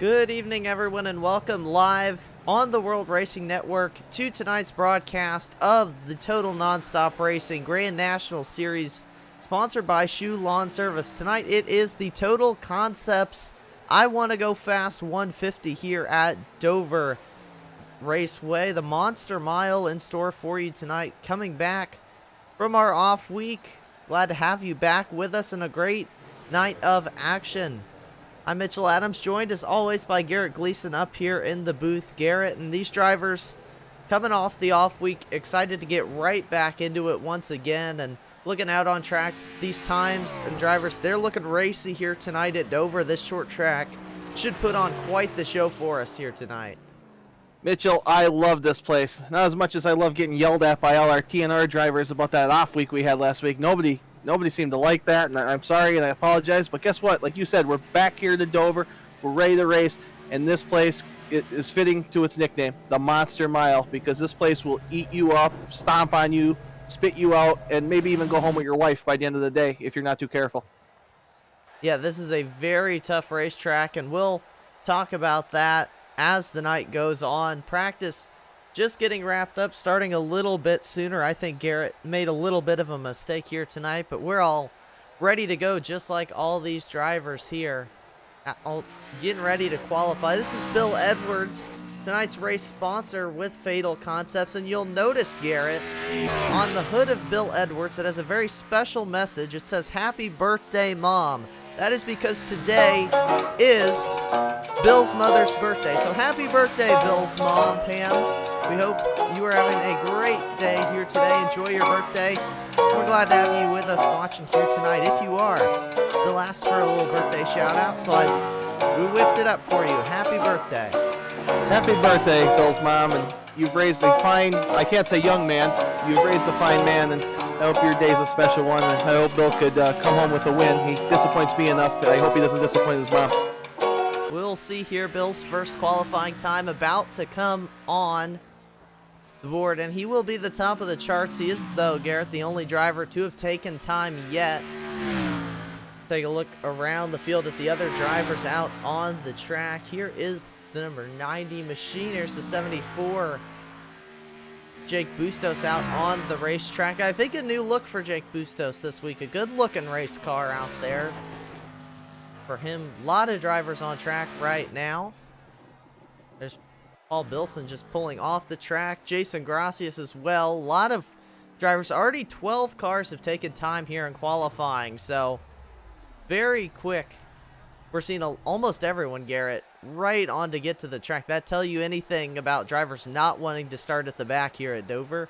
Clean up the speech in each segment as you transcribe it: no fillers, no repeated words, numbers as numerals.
Good evening, everyone, and welcome live on the World Racing Network to tonight's broadcast of the Total Nonstop Racing Grand National Series, sponsored by Schue Lawn Service. Tonight, it is the Total Concepts I Want to Go Fast 150 here at Dover Raceway. The Monster Mile in store for you tonight. Coming back from our off week. Glad to have you back with us in a great night of action. I'm Mitchell Adams, joined as always by Garrett Gleason up here in the booth. Garrett and these drivers coming off the off week, excited to get right back into it once again and looking out on track. These times and drivers, they're looking racy here tonight at Dover. This short track should put on quite the show for us here tonight. Mitchell, I love this place. Not as much as I love getting yelled at by all our TNR drivers about that off week we had last week. Nobody seemed to like that, and I'm sorry and I apologize. But guess what? Like you said, we're back here to Dover. We're ready to race, and this place is fitting to its nickname, the Monster Mile, because this place will eat you up, stomp on you, spit you out, and maybe even go home with your wife by the end of the day if you're not too careful. Yeah, this is a very tough racetrack, and we'll talk about that as the night goes on. Practice just getting wrapped up, starting a little bit sooner. I think Garrett made a little bit of a mistake here tonight, but we're all ready to go, just like all these drivers here, getting ready to qualify. This is Bill Edwards, tonight's race sponsor with Fatal Concepts, and you'll notice, Garrett, on the hood of Bill Edwards, it has a very special message. It says, "Happy birthday, Mom." That is because today is Bill's mother's birthday. So happy birthday, Bill's mom, Pam. We hope you are having a great day here today. Enjoy your birthday. We're glad to have you with us watching here tonight. If you are, Bill asked for a little birthday shout out, so we whipped it up for you. Happy birthday. Happy birthday, Bill's mom, and you've raised a fine, I can't say young man, you've raised a fine man, and I hope your day's a special one, and I hope Bill could come home with a win. He disappoints me enough. I hope he doesn't disappoint his mom. We'll see here Bill's first qualifying time about to come on the board, and he will be the top of the charts. He is, though, Garrett, the only driver to have taken time yet. Take a look around the field at the other drivers out on the track. Here is the number 90 machine. Here's the 74. Jake Bustos out on the racetrack. I think a new look for Jake Bustos this week. A good-looking race car out there for him. A lot of drivers on track right now. There's Paul Bilson just pulling off the track. Jason Gracias as well. A lot of drivers. Already 12 cars have taken time here in qualifying, so very quick. We're seeing almost everyone, Garrett, right on to get to the track. That tell you anything about drivers not wanting to start at the back here at Dover?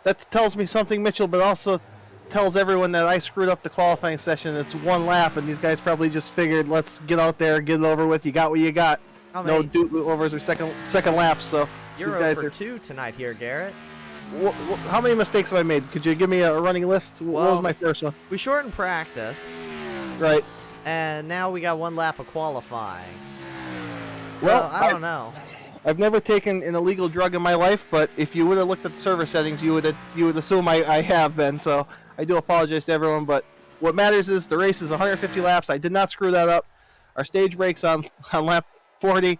That tells me something, Mitchell, but also tells everyone that I screwed up the qualifying session. It's one lap, and these guys probably just figured, let's get out there, get it over with. You got what you got. No do-overs or second laps. So you're over 2 tonight here, Garrett. How many mistakes have I made? Could you give me a running list? What was my first one? We shortened practice. Right. And now we got 1 lap of qualifying. Well, I don't know. I've never taken an illegal drug in my life, but if you would have looked at the server settings, you would assume I have been. So I do apologize to everyone, but what matters is the race is 150 laps. I did not screw that up. Our stage breaks on lap 40.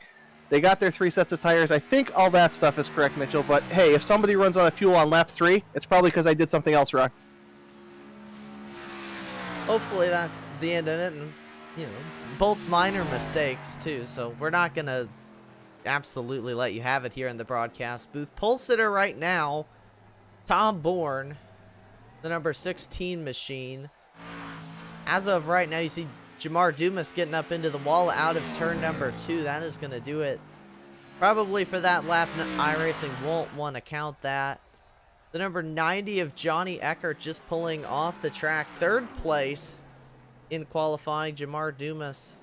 They got their 3 sets of tires. I think all that stuff is correct, Mitchell. But hey, if somebody runs out of fuel on lap 3, it's probably because I did something else wrong. Hopefully that's the end of it, and both minor mistakes too, so we're not gonna absolutely let you have it here in the broadcast booth. Pole sitter right now, Tom Bourne, the number 16 machine. As of right now, you see Jamar Dumas getting up into the wall out of turn number 2. That is gonna do it probably for that lap. iRacing won't want to count that. The number 90 of Johnny Eckert just pulling off the track. 3rd place in qualifying. Jamar Dumas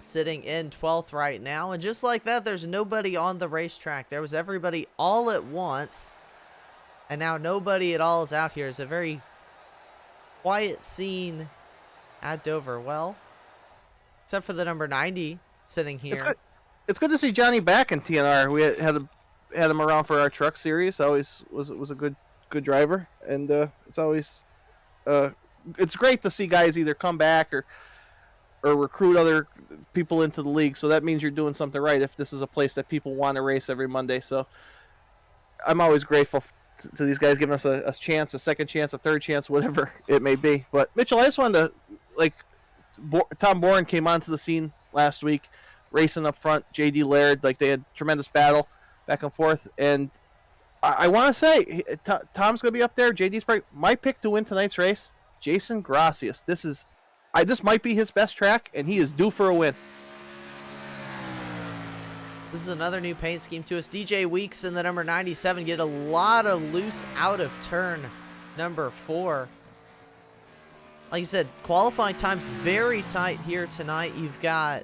sitting in 12th right now. And just like that, there's nobody on the racetrack. There was everybody all at once. And now nobody at all is out here. It's a very quiet scene at Dover. Well, except for the number 90 sitting here. It's good to see Johnny back in TNR. We had him around for our truck series. Always was a good driver, and it's always it's great to see guys either come back or or recruit other people into the league. So that means you're doing something right if this is a place that people want to race every Monday. So I'm always grateful to these guys giving us a chance, a second chance, a third chance, whatever it may be. But Mitchell, I just wanted to, like, Tom Bourne came onto the scene last week, racing up front. JD Laird, like, they had tremendous battle back and forth. And I want to say Tom's going to be up there. JD's probably my pick to win tonight's race. Jason Gracias. This might be his best track, and he is due for a win. This is another new paint scheme to us. DJ Weeks in the number 97 get a lot of loose out of turn number 4. Like you said, qualifying time's very tight here tonight. You've got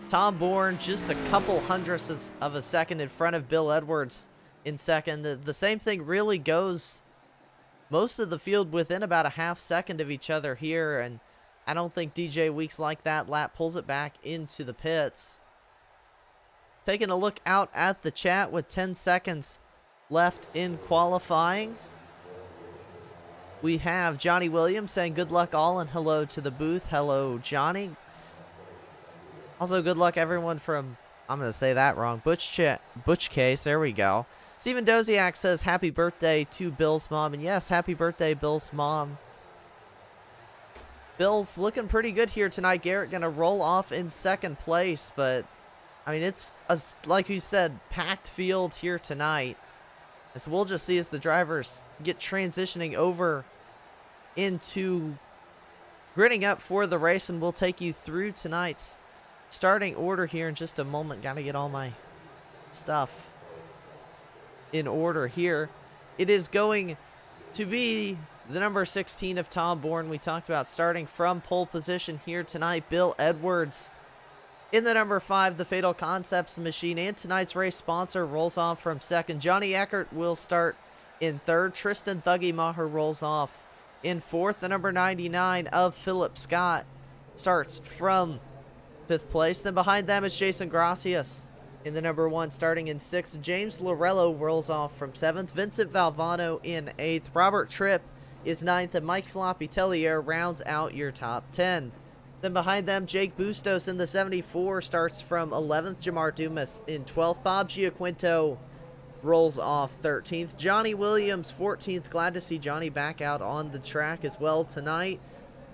Tom Bourne just a couple hundredths of a second in front of Bill Edwards in second. The same thing really goes most of the field within about a half second of each other here, and I don't think DJ Weeks like that lap, pulls it back into the pits. Taking a look out at the chat with 10 seconds left in qualifying. We have Johnny Williams saying good luck all and hello to the booth. Hello, Johnny. Also, good luck everyone from, I'm going to say that wrong, Butch Case. There we go. Stephen Doziak says happy birthday to Bill's mom. And yes, happy birthday, Bill's mom. Bill's looking pretty good here tonight. Garrett going to roll off in second place, but I mean, it's, like you said, packed field here tonight. And so we'll just see as the drivers get transitioning over into gritting up for the race, and we'll take you through tonight's starting order here in just a moment. Got to get all my stuff in order here. It is going to be the number 16 of Tom Bourne. We talked about starting from pole position here tonight. Bill Edwards in the number 5, the Fatal Concepts machine, and tonight's race sponsor rolls off from second. Johnny Eckert will start in third. Tristan Thuggy Maher rolls off in fourth. The number 99 of Philip Scott starts from 5th place. Then behind them is Jason Gracias in the number 1, starting in 6th. James Lorello rolls off from 7th. Vincent Valvano in 8th. Robert Tripp is 9th, and Mike Floppy Tellier rounds out your top 10. Then behind them, Jake Bustos in the 74 starts from 11th. Jamar Dumas in 12th. Bob Giaquinto rolls off 13th. Johnny Williams 14th. Glad to see Johnny back out on the track as well tonight.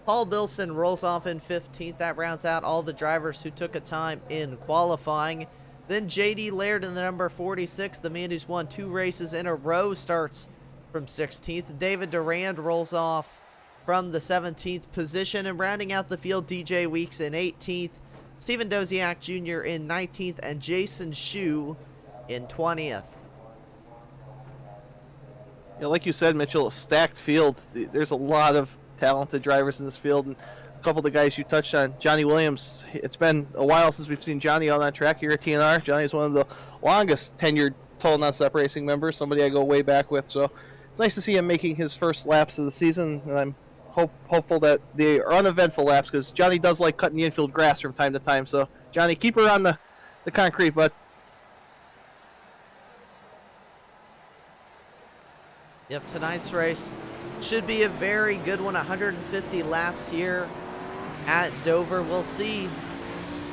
Paul Bilson rolls off in 15th. That rounds out all the drivers who took a time in qualifying. Then JD Laird in the number 46, the man who's won 2 races in a row, starts from 16th. David Durand rolls off from the 17th position, and rounding out the field, DJ Weeks in 18th, Stephen Doziak Jr. in 19th, and Jason Schue in 20th. Yeah, like you said, Mitchell, a stacked field. There's a lot of talented drivers in this field, and a couple of the guys you touched on. Johnny Williams, it's been a while since we've seen Johnny out on track here at TNR. Johnny's one of the longest tenured Total Nonstop Racing members, somebody I go way back with, so it's nice to see him making his first laps of the season, and I'm hopeful that they are uneventful laps, because Johnny does like cutting the infield grass from time to time. So, Johnny, keep her on the concrete, bud. Yep, tonight's race should be a very good one. 150 laps here at Dover. We'll see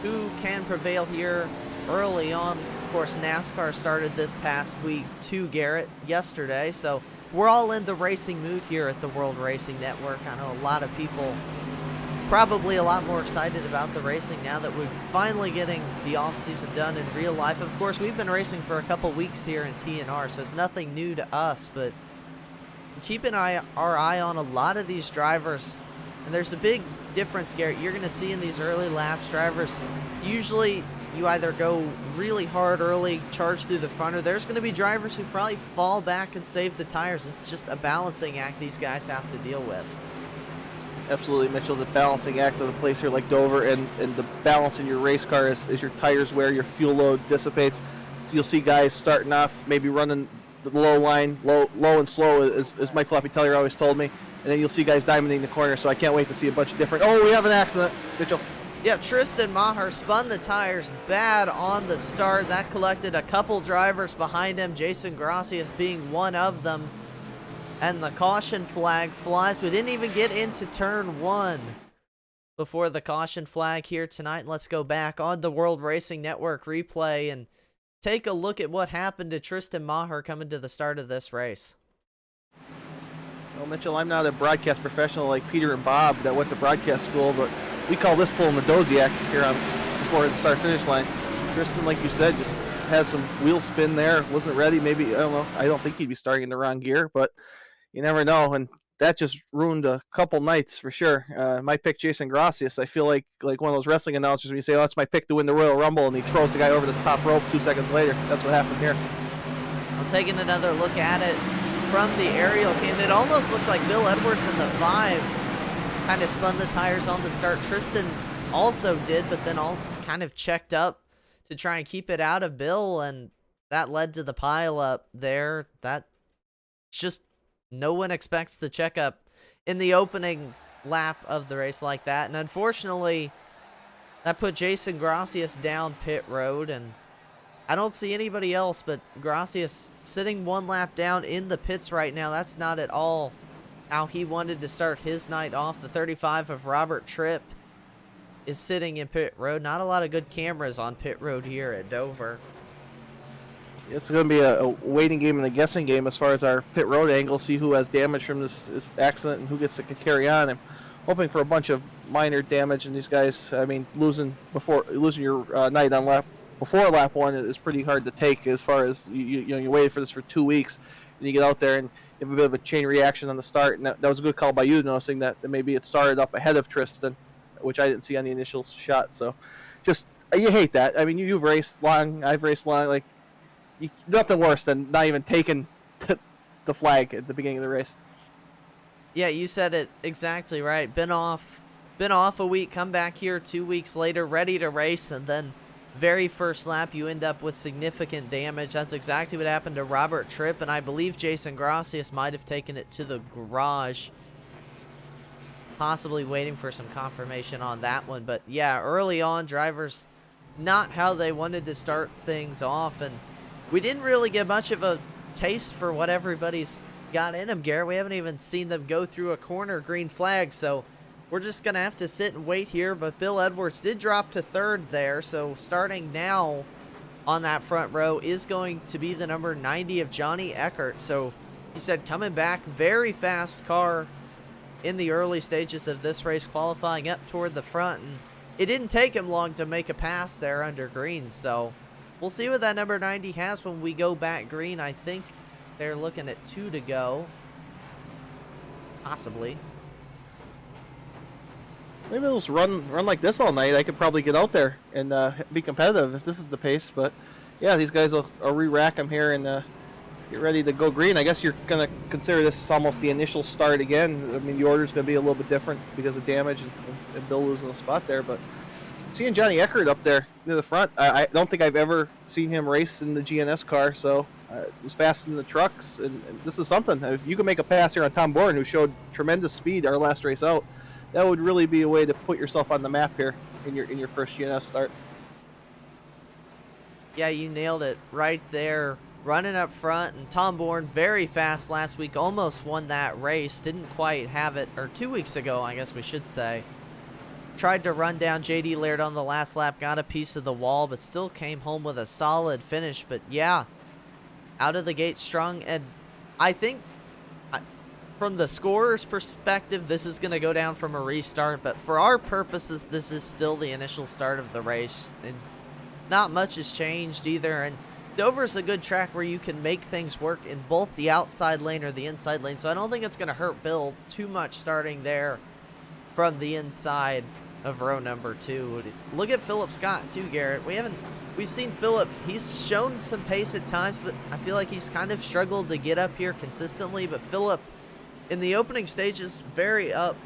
who can prevail here early on. Of course, NASCAR started this past week too, Garrett, yesterday, so we're all in the racing mood here at the World Racing Network. I know a lot of people probably a lot more excited about the racing now that we're finally getting the off-season done in real life. Of course, we've been racing for a couple weeks here in TNR, so it's nothing new to us, but keep our eye on a lot of these drivers. And there's a big difference, Garrett. You're going to see in these early laps, drivers, usually you either go really hard early, charge through the front, or there's going to be drivers who probably fall back and save the tires. It's just a balancing act these guys have to deal with. Absolutely, Mitchell. The balancing act of the place here like Dover, and the balance in your race car is your tires wear, your fuel load dissipates. So you'll see guys starting off, maybe running the low line, low and slow, as Mike Floppy Tellier always told me. And then you'll see guys diamonding the corner, so I can't wait to see a bunch of different... Oh, we have an accident, Mitchell. Yeah, Tristan Maher spun the tires bad on the start. That collected a couple drivers behind him, Jason Gracias being one of them. And the caution flag flies. We didn't even get into turn 1. before the caution flag here tonight. Let's go back on the World Racing Network replay and take a look at what happened to Tristan Maher coming to the start of this race. Well, Mitchell, I'm not a broadcast professional like Peter and Bob that went to broadcast school, but we call this pulling the Doziak here on before the start-finish line. Tristan, like you said, just had some wheel spin there, wasn't ready. Maybe, I don't know, I don't think he'd be starting in the wrong gear, but you never know, and that just ruined a couple nights for sure. My pick, Jason Gracias, I feel like one of those wrestling announcers when you say, oh, that's my pick to win the Royal Rumble, and he throws the guy over the top rope 2 seconds later. That's what happened here. Well, taking another look at it from the aerial cam, it almost looks like Bill Edwards in the 5 kind of spun the tires on the start. Tristan also did, but then all kind of checked up to try and keep it out of Bill, and that led to the pileup there. That's just, no one expects the checkup in the opening lap of the race like that, and unfortunately, that put Jason Gracias down pit road, and I don't see anybody else but Gracias sitting 1 lap down in the pits right now. That's not at all how he wanted to start his night off. The 35 of Robert Tripp is sitting in pit road. Not a lot of good cameras on pit road here at Dover. It's going to be a waiting game and a guessing game as far as our pit road angle, see who has damage from this accident and who gets to carry on. I'm hoping for a bunch of minor damage, and these guys, I mean, losing your night on lap before lap 1 is pretty hard to take, as far as you waited for this for 2 weeks and you get out there and you have a bit of a chain reaction on the start, and that was a good call by you, noticing that maybe it started up ahead of Tristan, which I didn't see on the initial shot. So just, you hate that. I mean, you've raced long, I've raced long, like, nothing worse than not even taking the flag at the beginning of the race. Yeah, you said it exactly right. Been off a week, come back here 2 weeks later, ready to race, and then very first lap you end up with significant damage. That's exactly what happened to Robert Tripp, and I believe Jason Gracias might have taken it to the garage, possibly waiting for some confirmation on that one. But yeah, early on, drivers not how they wanted to start things off, and we didn't really get much of a taste for what everybody's got in them, Garrett. We haven't even seen them go through a corner green flag, so we're just going to have to sit and wait here. But Bill Edwards did drop to 3rd there, so starting now on that front row is going to be the number 90 of Johnny Eckert. So he said coming back, very fast car in the early stages of this race, qualifying up toward the front, and it didn't take him long to make a pass there under green. So we'll see what that number 90 has when we go back green. I think they're looking at 2 to go, possibly. Maybe they'll just run like this all night. I could probably get out there and be competitive if this is the pace. But yeah, these guys will re-rack them here and get ready to go green. I guess you're going to consider this almost the initial start again. I mean, the order's going to be a little bit different because of damage and Bill losing the spot there. But seeing Johnny Eckert up there near the front, I don't think I've ever seen him race in the GNS car. So it was fast in the trucks, and this is something. If you can make a pass here on Tom Bourne, who showed tremendous speed our last race out, that would really be a way to put yourself on the map here in your first GNS start. Yeah, you nailed it right there. Running up front, and Tom Bourne, very fast last week, almost won that race. Didn't quite have it, or 2 weeks ago, I guess we should say. Tried to run down J.D. Laird on the last lap, got a piece of the wall, but still came home with a solid finish. But yeah, out of the gate strong, and I think from the scorer's perspective, this is going to go down from a restart, but for our purposes, this is still the initial start of the race, and not much has changed either. And Dover's a good track where you can make things work in both the outside lane or the inside lane, so I don't think it's going to hurt Bill too much starting there from the inside of row number 2. Look at Philip Scott too, Garrett. We've seen Philip, he's shown some pace at times, but I feel like he's kind of struggled to get up here consistently. But Philip, in the opening stages, very up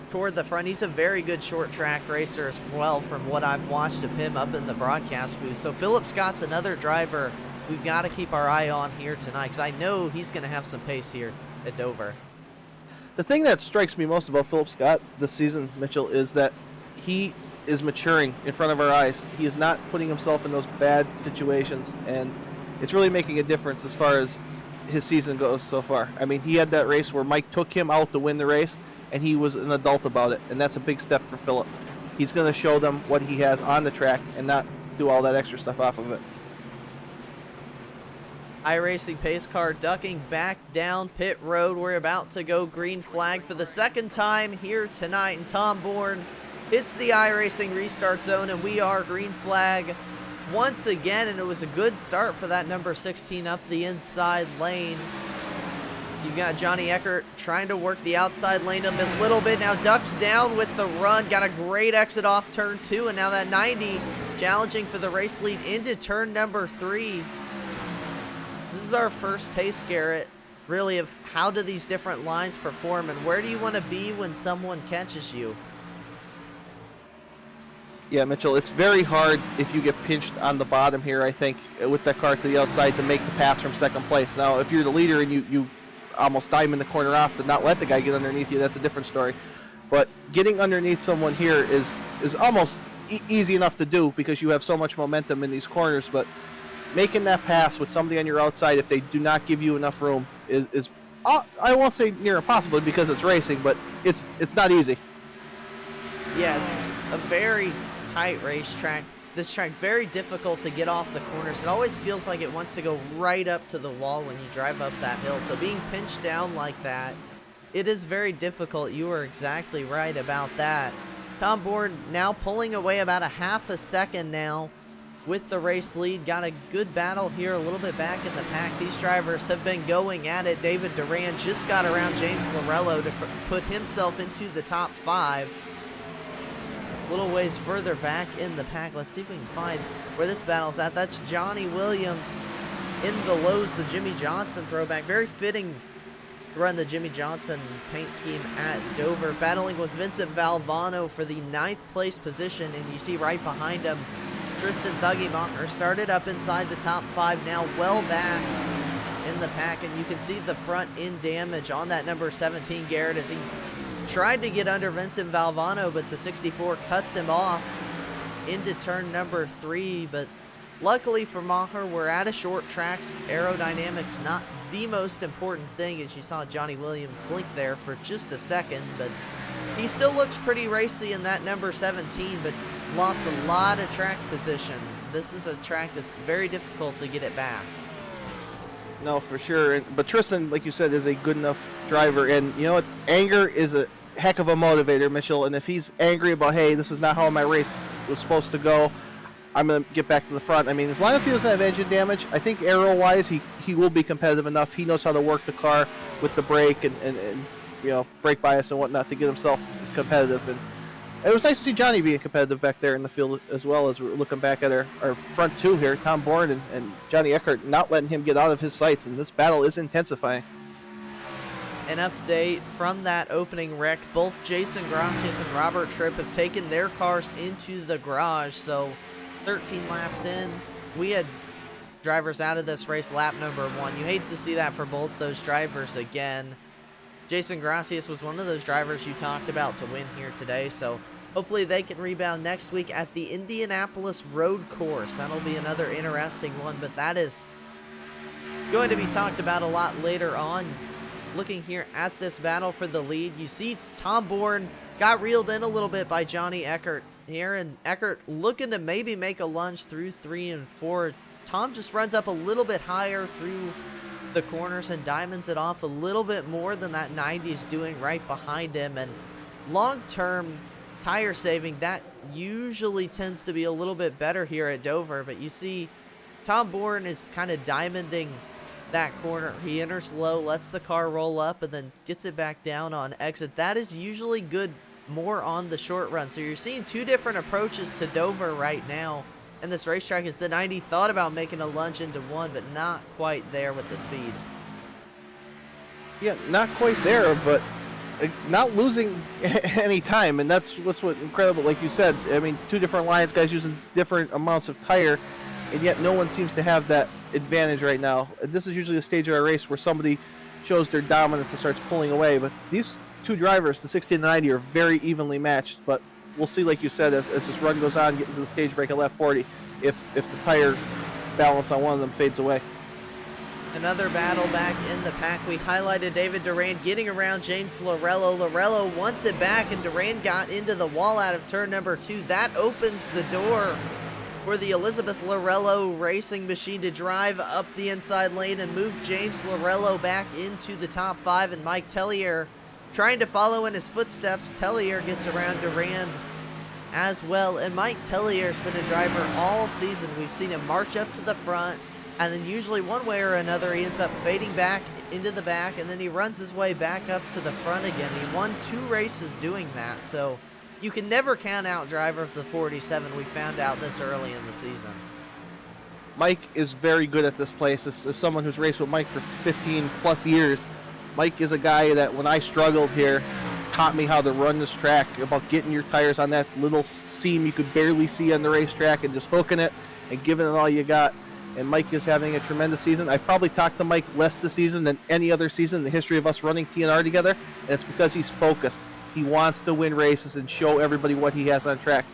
toward the front. He's a very good short track racer as well, from what I've watched of him up in the broadcast booth. So Philip Scott's another driver we've got to keep our eye on here tonight, because I know he's going to have some pace here at Dover. The thing that strikes me most about Philip Scott this season, Mitchell, is that he is maturing in front of our eyes. He is not putting himself in those bad situations, and it's really making a difference as far as his season goes so far. I mean, he had that race where Mike took him out to win the race, and he was an adult about it, and that's a big step for Philip. He's going to show them what he has on the track and not do all that extra stuff off of it. iRacing pace car ducking back down pit road. We're about to go green flag for the second time here tonight, and Tom Bourne hits the iRacing restart zone, and we are green flag once again, and it was a good start for that number 16 up the inside lane. You've got Johnny Eckert trying to work the outside lane a little bit. Now ducks down with the run. Got a great exit off turn 2. And now that 90 challenging for the race lead into turn number 3. This is our first taste, Garrett, really, of how do these different lines perform and where do you want to be when someone catches you? Yeah, Mitchell, it's very hard if you get pinched on the bottom here, I think, with that car to the outside to make the pass from second place. Now, if you're the leader and you almost diamond the corner off to not let the guy get underneath you, that's a different story. But getting underneath someone here is almost easy enough to do because you have so much momentum in these corners. But making that pass with somebody on your outside, if they do not give you enough room, is I won't say near impossible because it's racing, but it's not easy. Yes, a very tight racetrack. This track very difficult to get off the corners. It always feels like it wants to go right up to the wall when you drive up that hill. So being pinched down like that, it is very difficult. You are exactly right about that. Tom Bourne now pulling away about a half a second now with the race lead. Got a good battle here a little bit back in the pack. These drivers have been going at it. David Duran just got around James Lorello to put himself into the top 5. Little ways further back in the pack. Let's see if we can find where this battle's at. That's Johnny Williams in the lows, the Jimmy Johnson throwback. Very fitting to run the Jimmy Johnson paint scheme at Dover. Battling with Vincent Valvano for the 9th place position, and you see right behind him Tristan Thuggy-Macher started up inside the top 5, now well back in the pack, and you can see the front end damage on that number 17, Garrett, as he tried to get under Vincent Valvano, but the 64 cuts him off into turn number 3. But luckily for Maher, we're at a short tracks. Aerodynamics not the most important thing, as you saw Johnny Williams blink there for just a second, but he still looks pretty racy in that number 17, but lost a lot of track position. This is a track that's very difficult to get it back. No, for sure. But Tristan, like you said, is a good enough driver. And you know what? Anger is a heck of a motivator, Mitchell. And if he's angry about, hey, this is not how my race was supposed to go, I'm going to get back to the front. I mean, as long as he doesn't have engine damage, I think aero-wise, he will be competitive enough. He knows how to work the car with the brake and you know, brake bias and whatnot to get himself competitive. And it was nice to see Johnny being competitive back there in the field as well, as we're looking back at our front 2 here. Tom Bourne and Johnny Eckert not letting him get out of his sights, and this battle is intensifying. An update from that opening wreck. Both Jason Gracias and Robert Tripp have taken their cars into the garage, so 13 laps in, we had drivers out of this race lap number 1. You hate to see that for both those drivers again. Jason Gracias was one of those drivers you talked about to win here today, so hopefully they can rebound next week at the Indianapolis Road Course. That'll be another interesting one, but that is going to be talked about a lot later on. Looking here at this battle for the lead, you see Tom Bourne got reeled in a little bit by Johnny Eckert here, and Eckert looking to maybe make a lunge through 3 and 4. Tom just runs up a little bit higher through the corners and diamonds it off a little bit more than that 90 is doing right behind him. And long-term tire saving, that usually tends to be a little bit better here at Dover, but you see Tom Bourne is kind of diamonding that corner. He enters low, lets the car roll up, and then gets it back down on exit. That is usually good more on the short run. So you're seeing 2 different approaches to Dover right now. And this racetrack is the 90 thought about making a lunge into 1, but not quite there with the speed. Yeah, not quite there, but not losing any time. And that's what's incredible. Like you said, I mean, 2 different lines, guys using different amounts of tire, and yet no one seems to have that advantage right now. This is usually a stage of a race where somebody shows their dominance and starts pulling away. But these 2 drivers, the 60 and the 90, are very evenly matched. But we'll see, like you said, as this run goes on, get into the stage break at lap 40, if the tire balance on one of them fades away. Another battle back in the pack. We highlighted David Durand getting around James Lorello. Lorello wants it back, and Durand got into the wall out of turn number 2. That opens the door for the Elizabeth Lorello racing machine to drive up the inside lane and move James Lorello back into the top 5. And Mike Tellier trying to follow in his footsteps. Tellier gets around Durand as well. And Mike Tellier's been a driver all season. We've seen him march up to the front, and then usually one way or another he ends up fading back into the back, and then he runs his way back up to the front again. He won 2 races doing that, so you can never count out driver of the 47. We found out this early in the season. Mike is very good at this place. As someone who's raced with Mike for 15 plus years, Mike is a guy that when I struggled here taught me how to run this track, about getting your tires on that little seam you could barely see on the racetrack and just hooking it and giving it all you got. And Mike is having a tremendous season. I've probably talked to Mike less this season than any other season in the history of us running TNR together, and it's because he's focused. He wants to win races and show everybody what he has on track.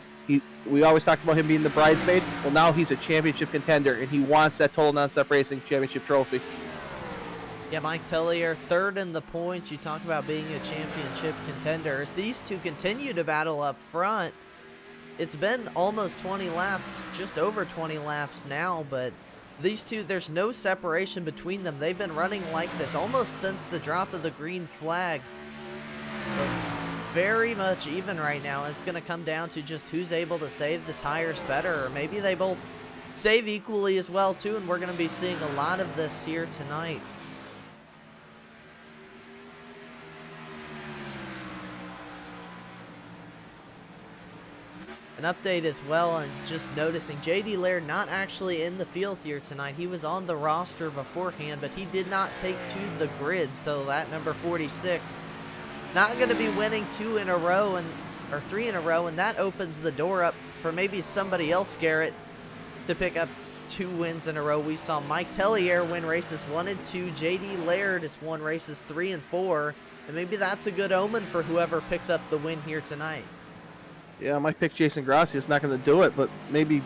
We always talked about him being the bridesmaid. Well, now he's a championship contender, and he wants that Total Nonstop Racing Championship trophy. Yeah, Mike Tellier, 3rd in the points. You talk about being a championship contender. As these two continue to battle up front, it's been almost 20 laps, just over 20 laps now, but these two, there's no separation between them. They've been running like this almost since the drop of the green flag. So very much even right now. It's going to come down to just who's able to save the tires better, or maybe they both save equally as well too, and we're going to be seeing a lot of this here tonight. An update as well, and just noticing J.D. Laird not actually in the field here tonight. He was on the roster beforehand, but he did not take to the grid, so that number 46 not going to be winning 2 in a row, or 3 in a row, and that opens the door up for maybe somebody else, Garrett, to pick up 2 wins in a row. We saw Mike Tellier win races 1 and 2. J.D. Laird has won races 3 and 4, and maybe that's a good omen for whoever picks up the win here tonight. Yeah, I might pick Jason Grassi. It's not going to do it, but maybe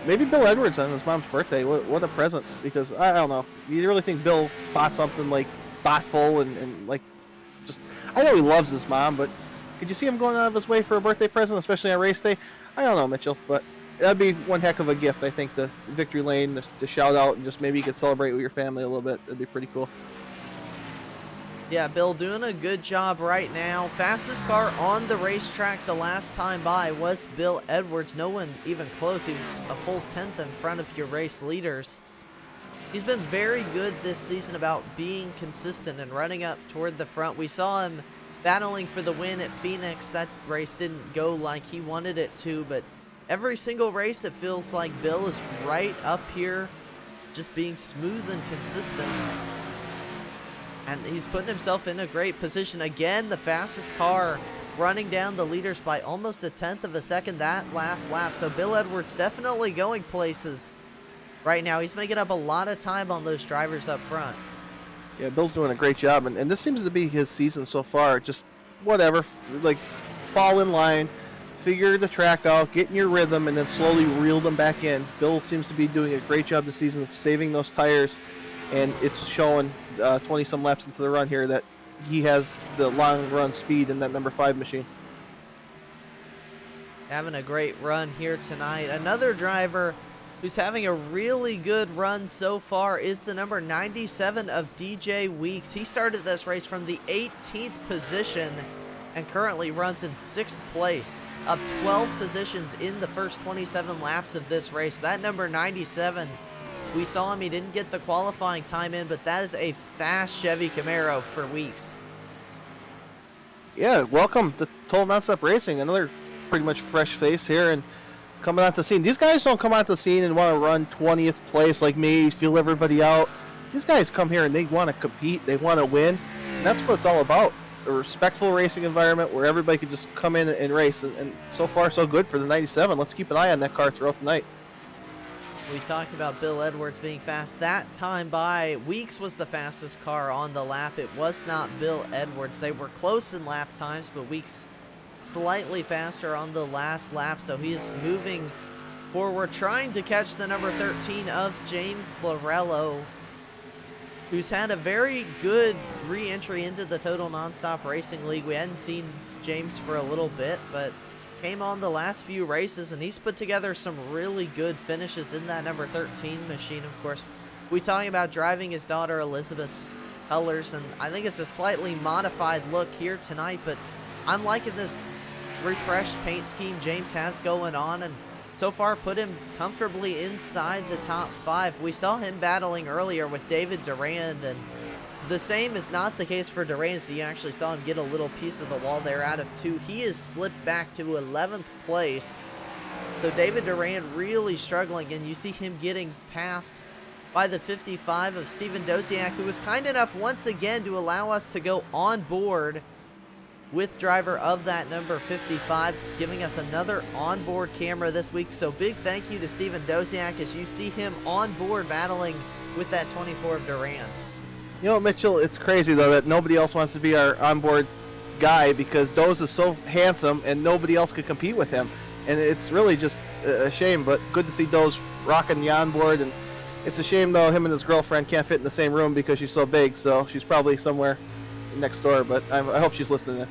Bill Edwards on his mom's birthday. What a present, because I don't know. You really think Bill bought something like thoughtful and like just, I know he loves his mom, but could you see him going out of his way for a birthday present, especially on race day? I don't know, Mitchell, but that'd be one heck of a gift, I think, the victory lane, the shout out, and just maybe you could celebrate with your family a little bit. That'd be pretty cool. Yeah, Bill doing a good job right now. Fastest car on the racetrack the last time by was Bill Edwards. No one even close. He was a full 10th in front of your race leaders. He's been very good this season about being consistent and running up toward the front. We saw him battling for the win at Phoenix. That race didn't go like he wanted it to, but every single race it feels like Bill is right up here, just being smooth and consistent. And he's putting himself in a great position. Again, the fastest car running down the leaders by almost a 1/10 of a second that last lap. So Bill Edwards definitely going places right now. He's making up a lot of time on those drivers up front. Yeah, Bill's doing a great job, and this seems to be his season so far. Just whatever, like fall in line, figure the track out, get in your rhythm, and then slowly reel them back in. Bill seems to be doing a great job this season of saving those tires, and it's showing 20-some laps into the run here that he has the long run speed in that number 5 machine. Having a great run here tonight. Another driver who's having a really good run so far is the number 97 of DJ Weeks. He started this race from the 18th position and currently runs in 6th place, up 12 positions in the first 27 laps of this race. That number 97, we saw him, he didn't get the qualifying time in, but that is a fast Chevy Camaro for Weeks. Yeah, welcome to Total Nonstop Racing. Another pretty much fresh face here and coming out the scene. These guys don't come out the scene and want to run 20th place like me, feel everybody out. These guys come here and they want to compete, they want to win, and that's what it's all about. A respectful racing environment where everybody can just come in and race, and so far so good for the 97. Let's keep an eye on that car throughout the night. We talked about Bill Edwards being fast. That time by, Weeks was the fastest car on the lap. It was not Bill Edwards. They were close in lap times, but Weeks slightly faster on the last lap, so he is moving forward, trying to catch the number 13 of James Lorello. who's had a very good re-entry into the Total Nonstop Racing League. We hadn't seen James for a little bit, but came on the last few races, and he's put together some really good finishes in that number 13 machine. Of course, we're talking about driving his daughter Elizabeth's colors, and I think it's a slightly modified look here tonight, but I'm liking this refreshed paint scheme James has going on, and so far put him comfortably inside the top 5. We saw him battling earlier with David Durand, and the same is not the case for Durand. So you actually saw him get a little piece of the wall there out of 2. He has slipped back to 11th place. So David Durand really struggling, and you see him getting passed by the 55 of Steven Dosiak, who was kind enough once again to allow us to go on board with driver of that number 55, giving us another onboard camera this week. So big thank you to Steven Dosiak as you see him on board battling with that 24 of Durand. You know, Mitchell, it's crazy though that nobody else wants to be our onboard guy because Doze is so handsome and nobody else could compete with him. And it's really just a shame, but good to see Doze rocking the onboard. And it's a shame though him and his girlfriend can't fit in the same room because she's so big, so she's probably somewhere next door, but I hope she's listening in.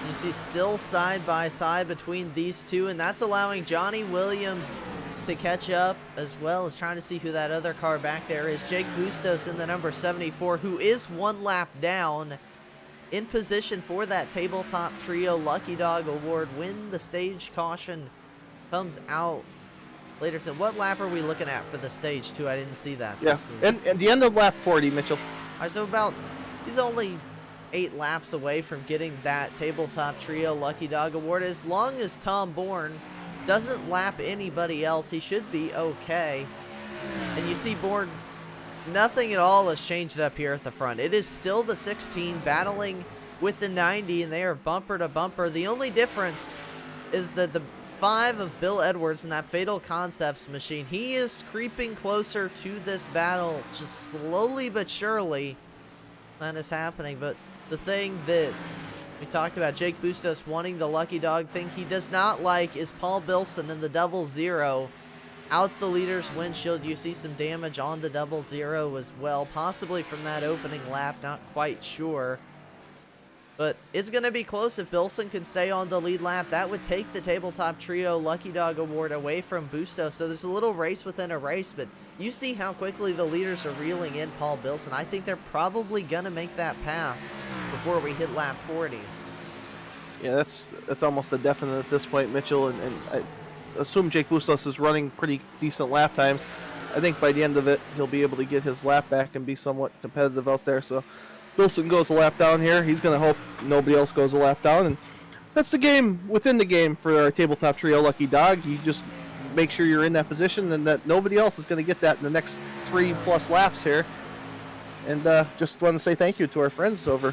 You see still side by side between these two, and that's allowing Johnny Williams to catch up, as well as trying to see who that other car back there is. Jake Bustos in the number 74, who is 1 lap down, in position for that Tabletop Trio Lucky Dog Award when the stage caution comes out later. So what lap are we looking at for the stage 2? I didn't see that. Yeah, and the end of lap 40, Mitchell. All right, so about, he's only 8 laps away from getting that Tabletop Trio Lucky Dog Award. As long as Tom Bourne doesn't lap anybody else, he should be okay. And you see Bourne, nothing at all has changed up here at the front. It is still the 16 battling with the 90, and they are bumper to bumper. The only difference is that the 5 of Bill Edwards in that Fatal Concepts machine, he is creeping closer to this battle, just slowly but surely that is happening. But the thing that we talked about, Jake Bustos wanting the Lucky Dog thing he does not like, is Paul Bilson in the 00 out the leader's windshield. You see some damage on the 00 as well, possibly from that opening lap, not quite sure. But it's going to be close if Bilson can stay on the lead lap. That would take the Tabletop Trio Lucky Dog Award away from Bustos. So there's a little race within a race, but you see how quickly the leaders are reeling in Paul Bilson. I think they're probably going to make that pass before we hit lap 40. Yeah, that's almost a definite at this point, Mitchell. And I assume Jake Bustos is running pretty decent lap times. I think by the end of it, he'll be able to get his lap back and be somewhat competitive out there. So Wilson goes a lap down here. He's going to hope nobody else goes a lap down. And that's the game within the game for our Tabletop Trio Lucky Dog. You just make sure you're in that position and that nobody else is going to get that in the next 3+ laps here. And just want to say thank you to our friends over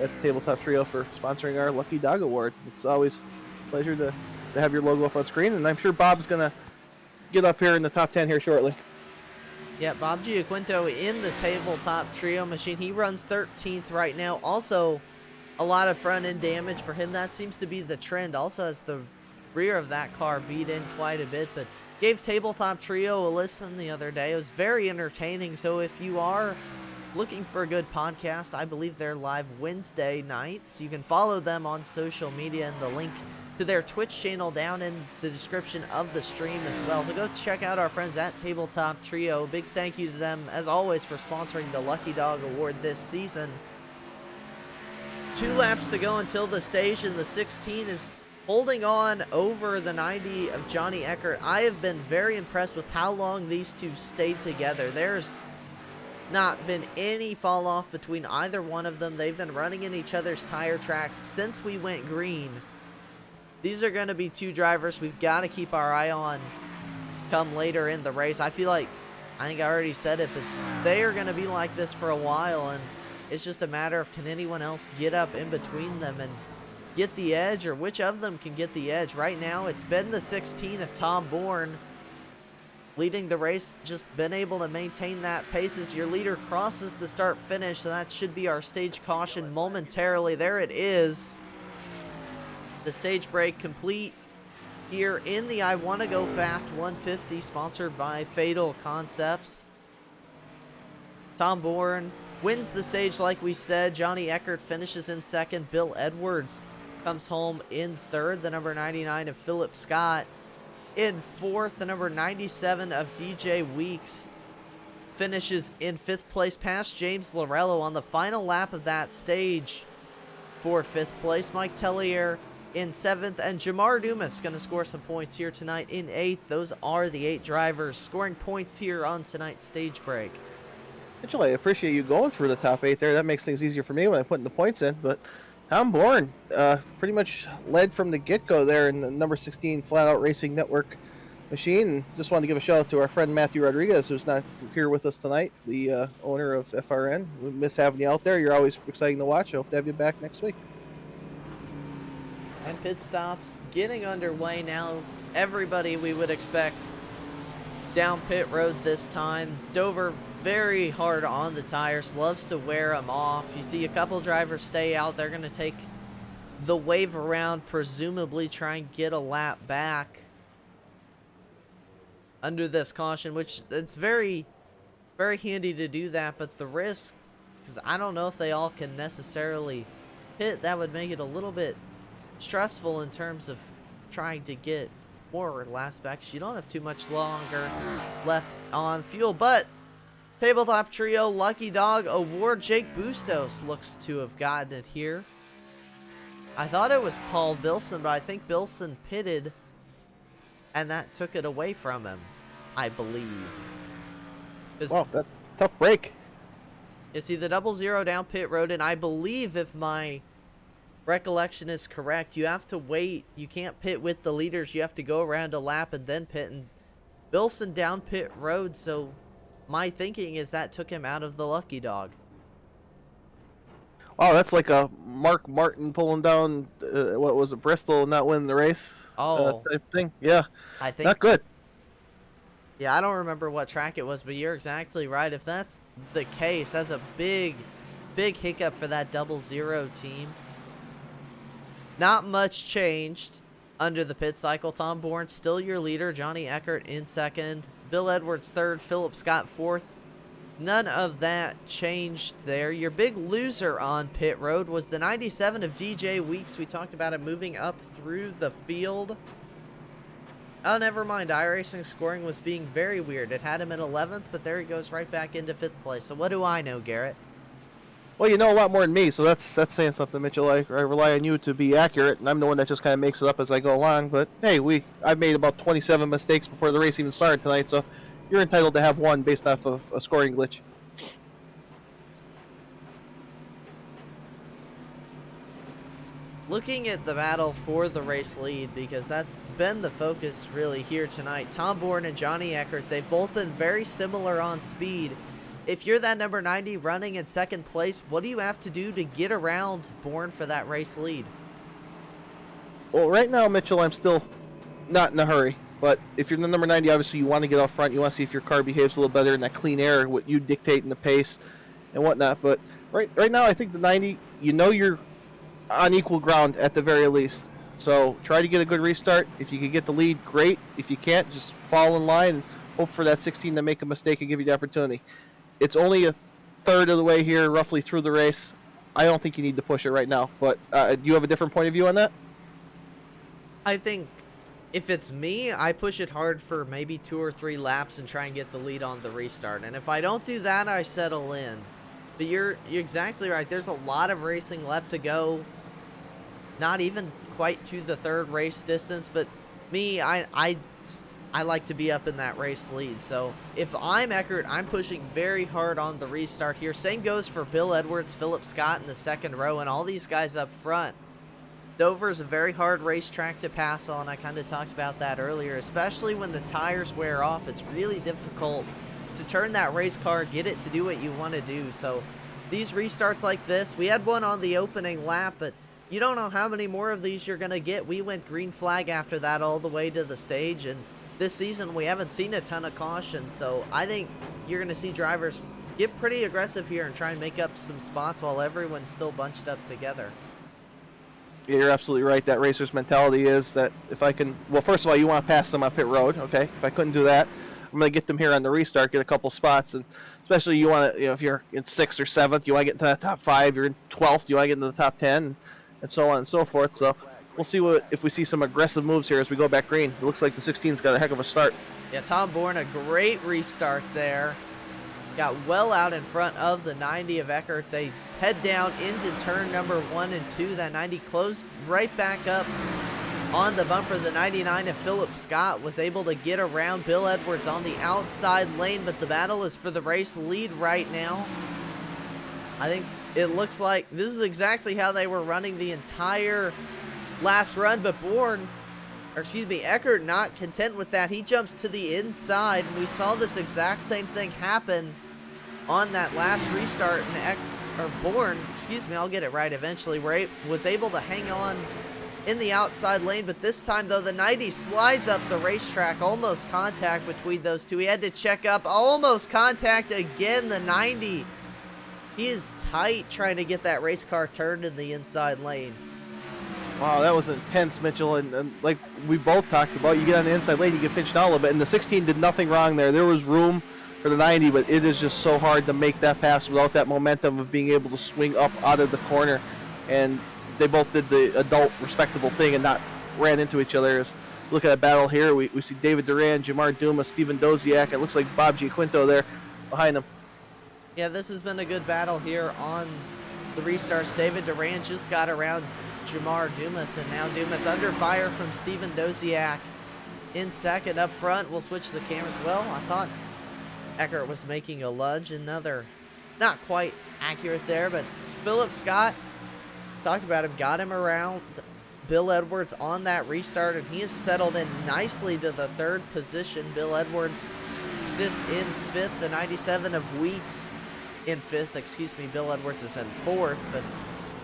at Tabletop Trio for sponsoring our Lucky Dog Award. It's always a pleasure to have your logo up on screen. And I'm sure Bob's going to get up here in the top 10 here shortly. Yeah, Bob Giaquinto in the Tabletop Trio machine. He runs 13th right now. Also, a lot of front-end damage for him. That seems to be the trend. Also, as the rear of that car beat in quite a bit. But gave Tabletop Trio a listen the other day. It was very entertaining. So if you are looking for a good podcast, I believe they're live Wednesday nights. You can follow them on social media, and the link to their Twitch channel down in the description of the stream as well. So go check out our friends at Tabletop Trio. Big thank you to them, as always, for sponsoring the Lucky Dog Award this season. 2 laps to go until the stage, and the 16 is holding on over the 90 of Johnny Eckert. I have been very impressed with how long these two stayed together. There's not been any fall off between either one of them. They've been running in each other's tire tracks since we went green. These are going to be 2 drivers we've got to keep our eye on come later in the race. I feel like, I think I already said it, but they are going to be like this for a while, and it's just a matter of can anyone else get up in between them and get the edge, or which of them can get the edge. Right now, it's been the 16 of Tom Bourne leading the race, just been able to maintain that pace as your leader crosses the start finish. So that should be our stage caution momentarily. There it is. The stage break complete here in the I Wanna Go Fast 150, sponsored by Fatal Concepts. Tom Bourne wins the stage like we said. Johnny Eckert finishes in second. Bill Edwards comes home in third. The number 99 of Philip Scott in fourth. The number 97 of DJ Weeks finishes in fifth place past James Lorello on the final lap of that stage for fifth place. Mike Tellier in seventh, and Jamar Dumas going to score some points here tonight in eighth. Those are the 8 drivers scoring points here on tonight's stage break. Mitchell, I appreciate you going through the top 8 there. That makes things easier for me when I'm putting the points in. But Tom Bourne pretty much led from the get-go there in the number 16 Flat Out Racing Network machine. And just wanted to give a shout out to our friend Matthew Rodriguez, who's not here with us tonight, the owner of FRN. We miss having you out there. You're always exciting to watch. I hope to have you back next week. And pit stops getting underway now. Everybody we would expect down pit road this time. Dover very hard on the tires, loves to wear them off. You see a couple drivers stay out. They're going to take the wave around, presumably try and get a lap back under this caution, which it's very, very handy to do that. But the risk, because I don't know if they all can necessarily hit, that would make it a little bit stressful in terms of trying to get more laps back. You don't have too much longer left on fuel. But Tabletop Trio Lucky Dog Award, Jake Bustos looks to have gotten it here. I thought it was Paul Bilson, but I think Bilson pitted and that took it away from him, I believe. Wow, that's a tough break. You see the 00 down pit road, and I believe, if my recollection is correct, you have to wait. You can't pit with the leaders. You have to go around a lap and then pit. And Bilson down pit road, so my thinking is that took him out of the Lucky Dog. Oh, that's like a Mark Martin pulling down, what was it, Bristol, and not winning the race type thing. Yeah, I think not good. Yeah, I don't remember what track it was, but you're exactly right. If that's the case, that's a big, big hiccup for that 00 team. Not much changed under the pit cycle. Tom Bourne still your leader. Johnny Eckert in second. Bill Edwards third. Philip Scott fourth. None of that changed there. Your big loser on pit road was the 97 of DJ Weeks. We talked about it moving up through the field. Oh, never mind. iRacing scoring was being very weird. It had him at 11th, but there he goes right back into 5th place. So what do I know, Garrett? Well, you know a lot more than me, so that's saying something, Mitchell. I rely on you to be accurate, and I'm the one that just kind of makes it up as I go along. But hey, I've made about 27 mistakes before the race even started tonight, so you're entitled to have one based off of a scoring glitch. Looking at the battle for the race lead, because that's been the focus really here tonight. Tom Bourne and Johnny Eckert, they've both been very similar on speed. If you're that number 90 running in second place, what do you have to do to get around Bourne for that race lead? Well, right now, Mitchell, I'm still not in a hurry. But if you're the number 90, obviously you want to get out front. You want to see if your car behaves a little better in that clean air, what you dictate in the pace and whatnot. But right now, I think the 90, you know you're on equal ground at the very least. So try to get a good restart. If you can get the lead, great. If you can't, just fall in line and hope for that 16 to make a mistake and give you the opportunity. It's only a third of the way here, roughly through the race. I don't think you need to push it right now. But do you have a different point of view on that? I think if it's me, I push it hard for maybe 2 or 3 laps and try and get the lead on the restart. And if I don't do that, I settle in. But you're exactly right. There's a lot of racing left to go. Not even quite to the third race distance. But me, I like to be up in that race lead. So if I'm Eckert, I'm pushing very hard on the restart here. Same goes for Bill Edwards, Philip Scott in the second row, and all these guys up front. Dover is a very hard racetrack to pass on. I kind of talked about that earlier, especially when the tires wear off. It's really difficult to turn that race car, get it to do what you want to do. So these restarts like this, we had one on the opening lap, but you don't know how many more of these you're going to get. We went green flag after that all the way to the stage, and this season we haven't seen a ton of caution. So I think you're going to see drivers get pretty aggressive here and try and make up some spots while everyone's still bunched up together. Yeah, you're absolutely right. That racer's mentality is that if I can, well, first of all, you want to pass them on pit road, okay? If I couldn't do that, I'm going to get them here on the restart, get a couple spots, and especially you want to, if you're in 6th or 7th, you want to get into that top 5. You're in 12th, you want to get into the top 10, and so on and so forth. So we'll see if we see some aggressive moves here as we go back green. It looks like the 16's got a heck of a start. Yeah, Tom Bourne, a great restart there. Got well out in front of the 90 of Eckert. They head down into turn number 1 and 2. That 90 closed right back up on the bumper. The 99 of Philip Scott was able to get around Bill Edwards on the outside lane, but the battle is for the race lead right now. I think it looks like this is exactly how they were running the entire last run, but Eckert not content with that. He jumps to the inside, and we saw this exact same thing happen on that last restart, and Bourne, I'll get it right eventually, was able to hang on in the outside lane, but this time though the 90 slides up the racetrack. Almost contact between those two. He had to check up. Almost contact again. The 90, he is tight trying to get that race car turned in the inside lane. Wow, that was intense, Mitchell, and like we both talked about, you get on the inside lane, you get pinched down a little bit, and the 16 did nothing wrong there. There was room for the 90, but it is just so hard to make that pass without that momentum of being able to swing up out of the corner, and they both did the adult respectable thing and not ran into each other. As look at that battle here, we see David Duran, Jamar Dumas, Steven Doziak, it looks like Bob Giaquinto there behind them. Yeah, this has been a good battle here on the restarts. David Duran just got around Jamar Dumas, and now Dumas under fire from Steven Doziak in second. Up front, we'll switch the cameras. Well, I thought Eckert was making a lunge. Another not quite accurate there, but Philip Scott, talked about him, got him around Bill Edwards on that restart, and he has settled in nicely to the 3rd position. Bill Edwards sits in 5th, the 97 of Weeks in 5th, Bill Edwards is in 4th, but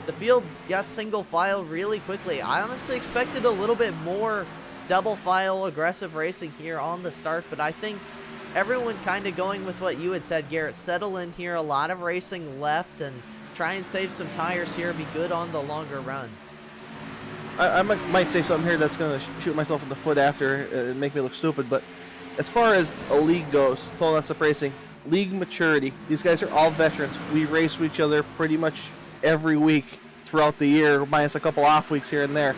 the field got single file really quickly. I honestly expected a little bit more double file aggressive racing here on the start, but I think everyone kind of going with what you had said, Garrett. Settle in here, a lot of racing left, and try and save some tires here, be good on the longer run. I might say something here that's going to shoot myself in the foot after and make me look stupid, but as far as a league goes, Total Nonstop Racing, league maturity, these guys are all veterans. We race with each other pretty much every week throughout the year, minus a couple off weeks here and there.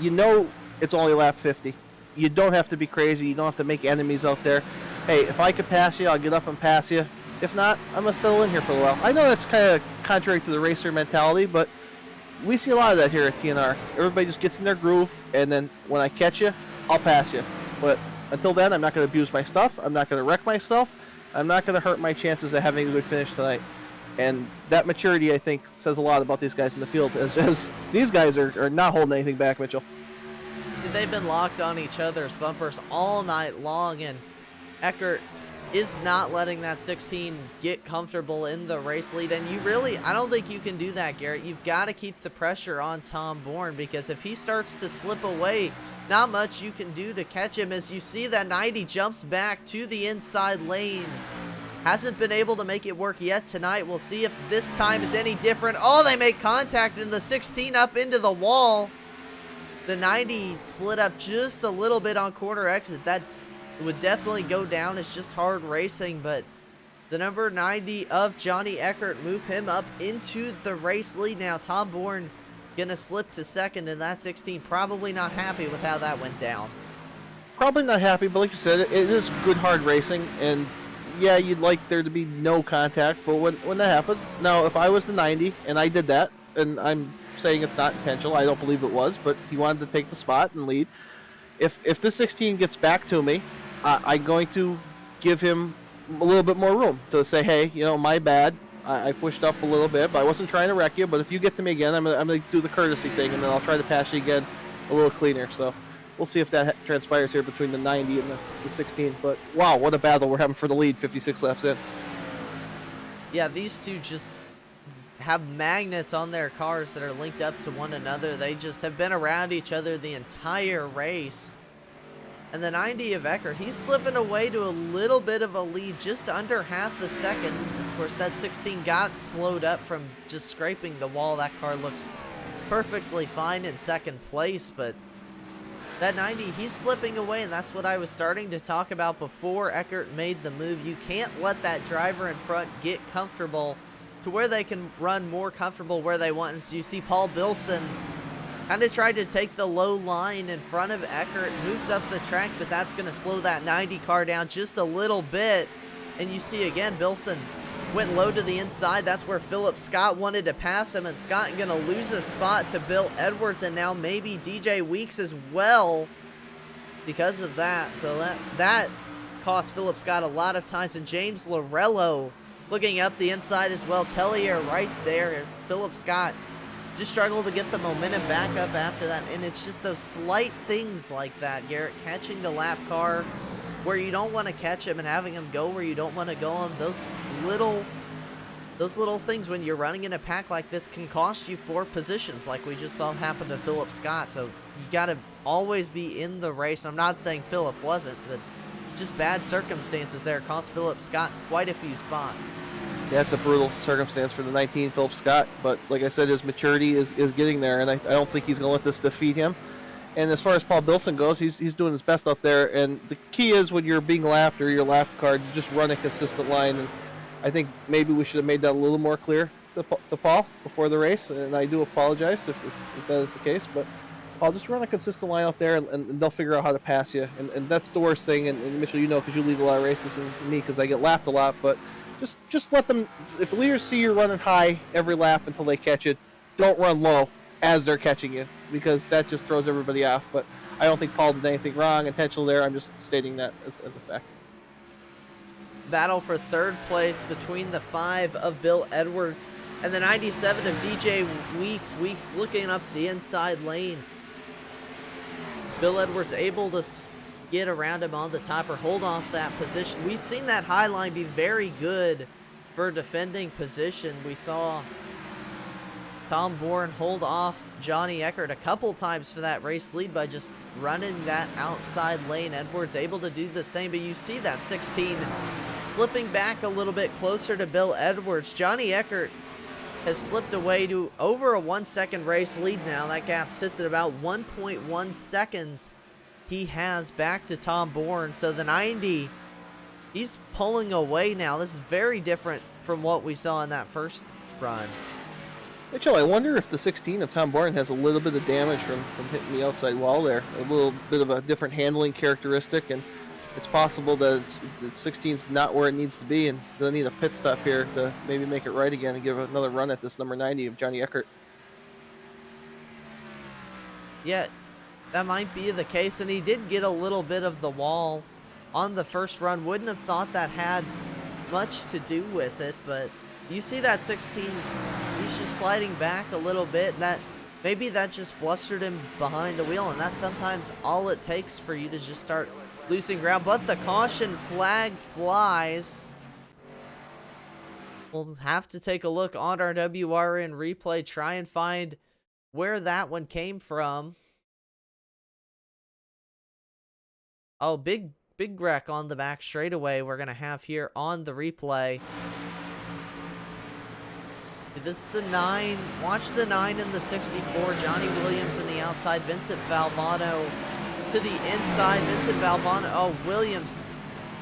You know it's only lap 50. You don't have to be crazy. You don't have to make enemies out there. Hey, if I could pass you, I'll get up and pass you. If not, I'm going to settle in here for a while. I know that's kind of contrary to the racer mentality, but we see a lot of that here at TNR. Everybody just gets in their groove, and then when I catch you, I'll pass you. But until then, I'm not going to abuse my stuff. I'm not going to wreck my stuff. I'm not going to hurt my chances of having a good finish tonight. And that maturity, I think, says a lot about these guys in the field, as these guys are not holding anything back, Mitchell. They've been locked on each other's bumpers all night long, and Eckert is not letting that 16 get comfortable in the race lead. And I don't think you can do that, Garrett. You've got to keep the pressure on Tom Bourne, because if he starts to slip away, not much you can do to catch him. As you see, that 90 jumps back to the inside lane. Hasn't been able to make it work yet tonight. We'll see if this time is any different. Oh, they make contact, and the 16 up into the wall. The 90 slid up just a little bit on corner exit. That would definitely go down. It's just hard racing, but the number 90 of Johnny Eckert move him up into the race lead now. Tom Bourne gonna slip to second, and that 16 probably not happy with how that went down. Probably not happy, but like you said, it is good hard racing, and yeah, you'd like there to be no contact, but when that happens, now if I was the 90 and I did that, and I'm saying it's not intentional, I don't believe it was, but he wanted to take the spot and lead. If the 16 gets back to me, I'm going to give him a little bit more room to say, hey, my bad. I pushed up a little bit, but I wasn't trying to wreck you. But if you get to me again, I'm gonna do the courtesy thing, and then I'll try to pass you again a little cleaner. So we'll see if that transpires here between the 90 and the 16. But wow, what a battle we're having for the lead 56 laps in. Yeah, these two just have magnets on their cars that are linked up to one another. They just have been around each other the entire race. And the 90 of Eckert, he's slipping away to a little bit of a lead, just under half a second. Of course, that 16 got slowed up from just scraping the wall. That car looks perfectly fine in second place, but That 90, he's slipping away, and that's what I was starting to talk about before Eckert made the move. You can't let that driver in front get comfortable to where they can run more comfortable where they want. And so you see Paul Bilson kind of tried to take the low line in front of Eckert, moves up the track, but that's going to slow that 90 car down just a little bit. And you see again, Bilson went low to the inside. That's where Philip Scott wanted to pass him, and Scott going to lose a spot to Bill Edwards, and now maybe DJ Weeks as well because of that. So that cost Philip Scott a lot of times. And James Lorello looking up the inside as well. Tellier right there. Philip Scott just struggled to get the momentum back up after that. And it's just those slight things like that, Garrett, catching the lap car where you don't want to catch him and having him go where you don't want to go him. Those little things when you're running in a pack like this can cost you 4 positions, like we just saw happen to Philip Scott. So you got to always be in the race. I'm not saying Philip wasn't, but just bad circumstances there cost Philip Scott quite a few spots. Yeah, it's a brutal circumstance for the 19 Philip Scott, but like I said, his maturity is getting there, and I don't think he's going to let this defeat him. And as far as Paul Bilson goes, he's doing his best out there. And the key is when you're being lapped or your lap card, just run a consistent line. And I think maybe we should have made that a little more clear to Paul before the race. And I do apologize if that is the case. But Paul, just run a consistent line out there, and they'll figure out how to pass you. And that's the worst thing. And Mitchell, you know, because you lead a lot of races, and me because I get lapped a lot. But just let them. If the leaders see you running high every lap until they catch it, don't run low as they're catching you, because that just throws everybody off. But I don't think Paul did anything wrong intentional there. I'm just stating that as a fact. Battle for third place between the 5 of Bill Edwards and the 97 of DJ Weeks. Weeks looking up the inside lane. Bill Edwards able to get around him on the top or hold off that position. We've seen that high line be very good for defending position. We saw Tom Bourne hold off Johnny Eckert a couple times for that race lead by just running that outside lane. Edwards able to do the same, but you see that 16 slipping back a little bit closer to Bill Edwards. Johnny Eckert has slipped away to over a 1-second race lead now. That gap sits at about 1.1 seconds. He has back to Tom Bourne. So the 90, he's pulling away now. This is very different from what we saw in that first run. Mitchell, I wonder if the 16 of Tom Bourne has a little bit of damage from hitting the outside wall there. A little bit of a different handling characteristic, and it's possible that the 16's not where it needs to be, and they'll need a pit stop here to maybe make it right again and give another run at this number 90 of Johnny Eckert. Yeah, that might be the case, and he did get a little bit of the wall on the first run. Wouldn't have thought that had much to do with it, but you see that 16, he's just sliding back a little bit, and maybe that just flustered him behind the wheel, and that's sometimes all it takes for you to just start losing ground. But the caution flag flies. We'll have to take a look on our WRN replay, try and find where that one came from. Oh, big wreck on the back straightaway we're going to have here on the replay. This is the 9. Watch the 9 and the 64. Johnny Williams in the outside. Vincent Valvano to the inside. Vincent Valvano. Oh, Williams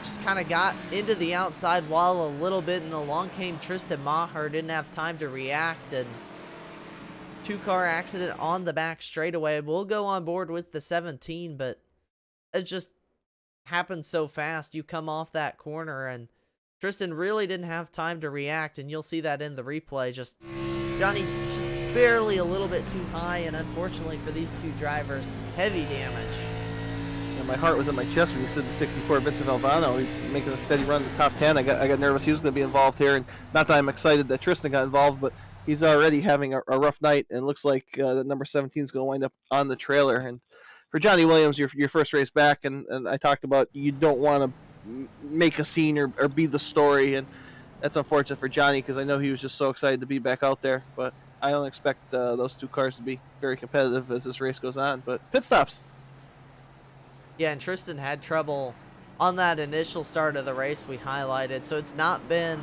just kind of got into the outside wall a little bit, and along came Tristan Maher. Didn't have time to react, and 2-car accident on the back straightaway. We'll go on board with the 17, but it just happened so fast. You come off that corner, and Tristan really didn't have time to react, and you'll see that in the replay. Just Johnny just barely a little bit too high, and unfortunately for these two drivers, heavy damage. Yeah, my heart was in my chest when you said the 64 Vincent Valvano. He's making a steady run to the top 10. I got nervous he was going to be involved here, and not that I'm excited that Tristan got involved, but he's already having a rough night, and it looks like the number 17 is going to wind up on the trailer. And for Johnny Williams, your first race back, and I talked about you don't want to make a scene or be the story, and that's unfortunate for Johnny because I know he was just so excited to be back out there, but I don't expect those 2 cars to be very competitive as this race goes on. But pit stops. Yeah, and Tristan had trouble on that initial start of the race we highlighted, so it's not been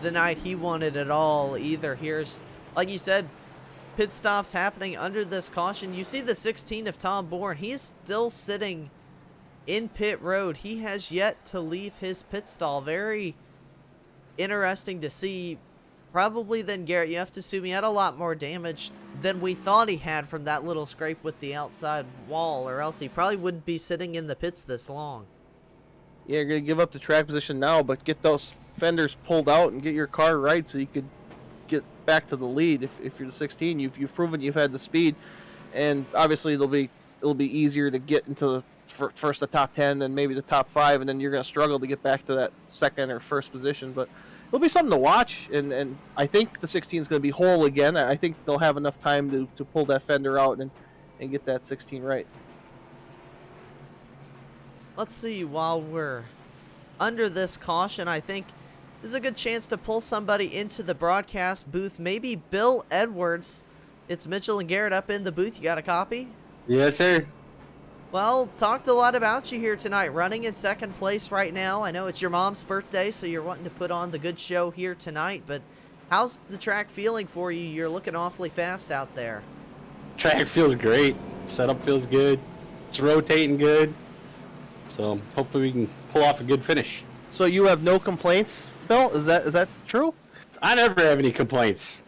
the night he wanted at all either. Here's, like you said, pit stops happening under this caution. You see the 16 of Tom Bourne. He is still sitting in pit road. He has yet to leave his pit stall. Very interesting to see. Probably then, Garrett, you have to assume he had a lot more damage than we thought he had from that little scrape with the outside wall, or else he probably wouldn't be sitting in the pits this long. Yeah, you're going to give up the track position now, but get those fenders pulled out and get your car right so you could get back to the lead. If you're the 16, you've proven you've had the speed, and obviously it'll be easier to get into the first the top 10 and maybe the top 5, and then you're going to struggle to get back to that second or first position. But it'll be something to watch, and I think the 16 is going to be whole again. I think they'll have enough time to pull that fender out and get that 16 right. Let's see, while we're under this caution, I think this is a good chance to pull somebody into the broadcast booth. Maybe Bill Edwards. It's Mitchell and Garrett up in the booth. You got a copy? Yes, sir. Well, talked a lot about you here tonight, running in second place right now. I know it's your mom's birthday, so you're wanting to put on the good show here tonight, but how's the track feeling for you? You're looking awfully fast out there. Track feels great. Setup feels good. It's rotating good. So hopefully we can pull off a good finish. So you have no complaints, Bill? Is that true? I never have any complaints.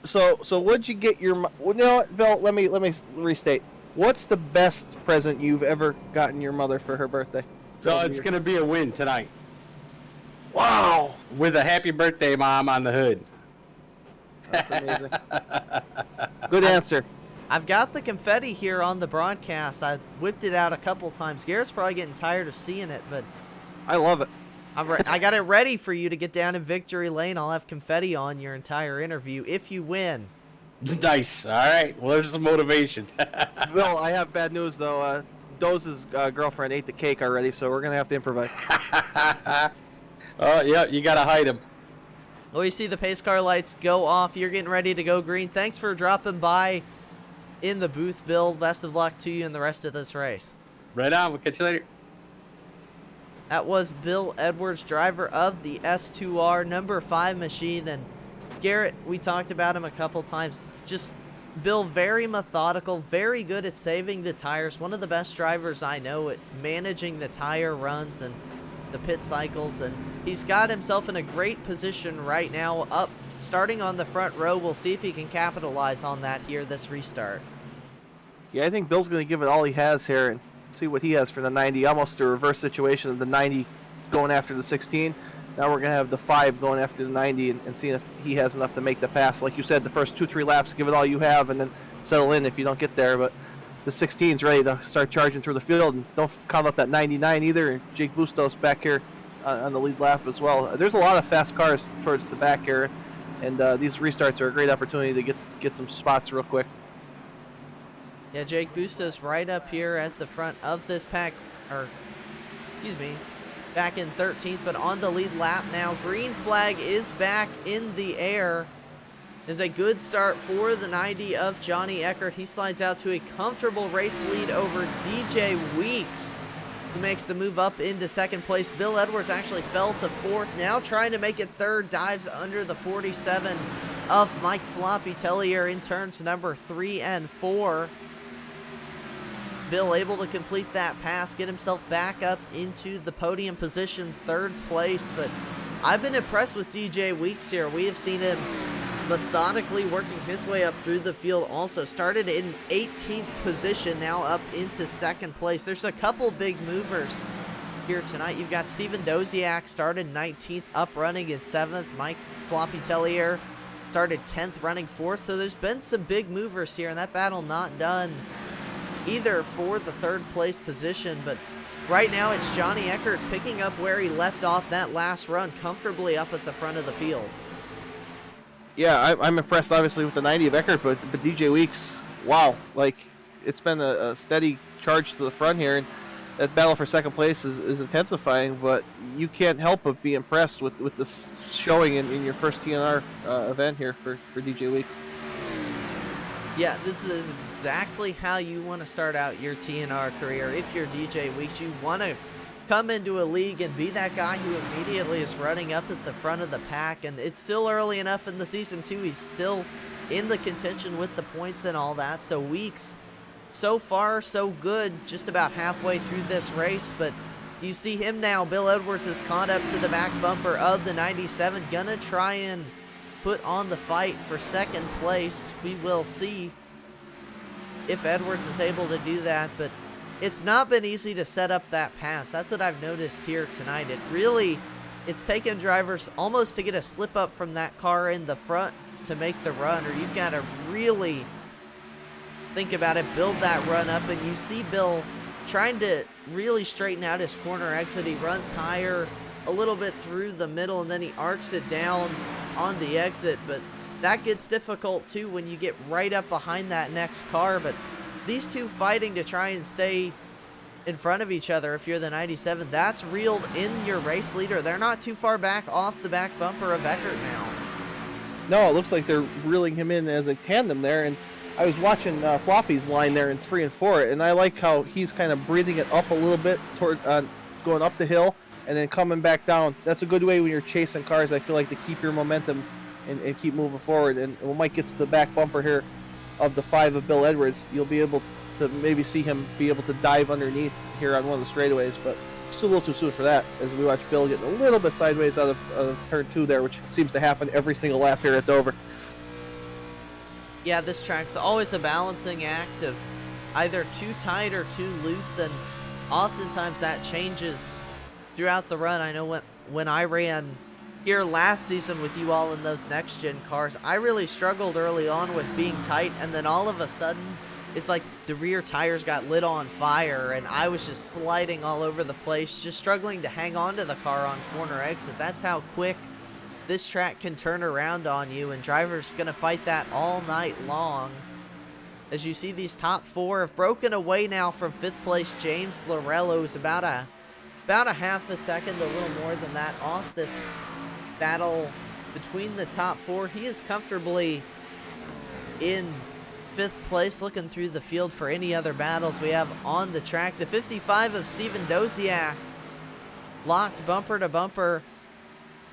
So what'd you get your? Well, you know what, Bill? Let me restate. What's the best present you've ever gotten your mother for her birthday? So it's gonna be a win tonight. Wow! With a happy birthday, Mom, on the hood. That's amazing. Good answer. I've got the confetti here on the broadcast. I whipped it out a couple times. Garrett's probably getting tired of seeing it, but I love it. I got it ready for you to get down in victory lane. I'll have confetti on your entire interview if you win. Nice. All right. Well, there's some motivation. Bill, I have bad news, though. Doze's girlfriend ate the cake already, so we're going to have to improvise. Oh, yeah, you got to hide him. Well, you see the pace car lights go off. You're getting ready to go green. Thanks for dropping by in the booth, Bill. Best of luck to you in the rest of this race. Right on. We'll catch you later. That was Bill Edwards, driver of the S2R number 5 machine. And Garrett, we talked about him a couple times. Just Bill, very methodical, very good at saving the tires. One of the best drivers I know at managing the tire runs and the pit cycles. And he's got himself in a great position right now, up starting on the front row. We'll see if he can capitalize on that here this restart. Yeah, I think Bill's going to give it all he has here and see what he has for the 90. Almost a reverse situation of the 90 going after the 16. Now we're going to have the 5 going after the 90 and seeing if he has enough to make the pass. Like you said, the first 2-3 laps, give it all you have and then settle in if you don't get there. But the 16's ready to start charging through the field. And don't count out that 99 either. And Jake Bustos back here on the lead lap as well. There's a lot of fast cars towards the back here. And these restarts are a great opportunity to get some spots real quick. Yeah, Jake Bustos right up here at the front of this pack, back in 13th, but on the lead lap now. Green flag is back in the air. Is a good start for the 90 of Johnny Eckert. He slides out to a comfortable race lead over DJ Weeks, who makes the move up into second place. Bill Edwards actually fell to 4th, now trying to make it 3rd, dives under the 47 of Mike Floppy Tellier in turns number 3 and 4. Bill able to complete that pass, get himself back up into the podium positions, 3rd place. But I've been impressed with DJ Weeks here. We have seen him methodically working his way up through the field. Also started in 18th position, now up into 2nd place. There's a couple big movers here tonight. You've got Steven Doziak started 19th, up running in 7th. Mike Floppy Tellier started 10th, running 4th. So there's been some big movers here, and that battle not done either for the 3rd place position. But right now it's Johnny Eckert picking up where he left off that last run, comfortably up at the front of the field. Yeah, I'm impressed obviously with the 90 of Eckert, but DJ Weeks, wow, like it's been a steady charge to the front here, and that battle for 2nd place is intensifying. But you can't help but be impressed with this showing in your first TNR event here for DJ Weeks. Yeah, this is exactly how you want to start out your TNR career. If you're DJ Weeks, you want to come into a league and be that guy who immediately is running up at the front of the pack. And it's still early enough in the season, too. He's still in the contention with the points and all that. So Weeks, so far so good, just about halfway through this race, but you see him now. Bill Edwards is caught up to the back bumper of the 97, gonna try and put on the fight for second place. We will see if Edwards is able to do that, but it's not been easy to set up that pass. That's what I've noticed here tonight. It's taken drivers almost to get a slip up from that car in the front to make the run, or you've got to really think about it, build that run up, and you see Bill trying to really straighten out his corner exit. He runs higher a little bit through the middle, and then he arcs it down on the exit, but that gets difficult too when you get right up behind that next car. But these two fighting to try and stay in front of each other. If you're the 97, that's reeled in your race leader. They're not too far back off the back bumper of Eckert now. No, it looks like they're reeling him in as a tandem there, and I was watching Floppy's line there in 3 and 4, and I like how he's kind of breathing it up a little bit toward going up the hill and then coming back down. That's a good way when you're chasing cars, I feel like, to keep your momentum and keep moving forward. And when Mike gets to the back bumper here of the 5 of Bill Edwards, you'll be able to maybe see him be able to dive underneath here on one of the straightaways, but still a little too soon for that, as we watch Bill getting a little bit sideways out of turn 2 there, which seems to happen every single lap here at Dover. Yeah, this track's always a balancing act of either too tight or too loose, and oftentimes that changes throughout the run. I know when I ran here last season with you all in those next gen cars, I really struggled early on with being tight, and then all of a sudden it's like the rear tires got lit on fire and I was just sliding all over the place, just struggling to hang on to the car on corner exit. That's how quick this track can turn around on you, and drivers gonna fight that all night long. As you see, these top 4 have broken away now from 5th place James Lorello, is about a half a second, a little more than that, off this battle between the top 4. He is comfortably in 5th place, looking through the field for any other battles we have on the track. The 55 of Steven Doziak locked bumper to bumper.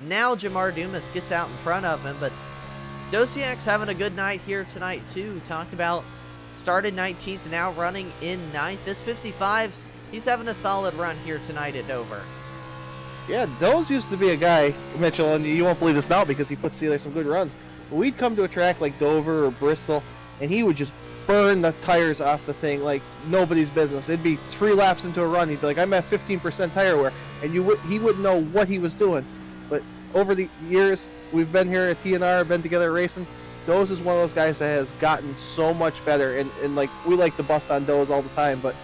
Now Jamar Dumas gets out in front of him, but Doziak's having a good night here tonight too. Talked about started 19th, now running in 9th. This 55's, he's having a solid run here tonight at Dover. Yeah, Doze used to be a guy, Mitchell, and you won't believe this now because he puts together some good runs. But we'd come to a track like Dover or Bristol, and he would just burn the tires off the thing like nobody's business. It'd be 3 laps into a run. He'd be like, I'm at 15% tire wear, and he wouldn't know what he was doing. But over the years, we've been here at TNR, been together racing. Doze is one of those guys that has gotten so much better, and like, we like to bust on Doze all the time, but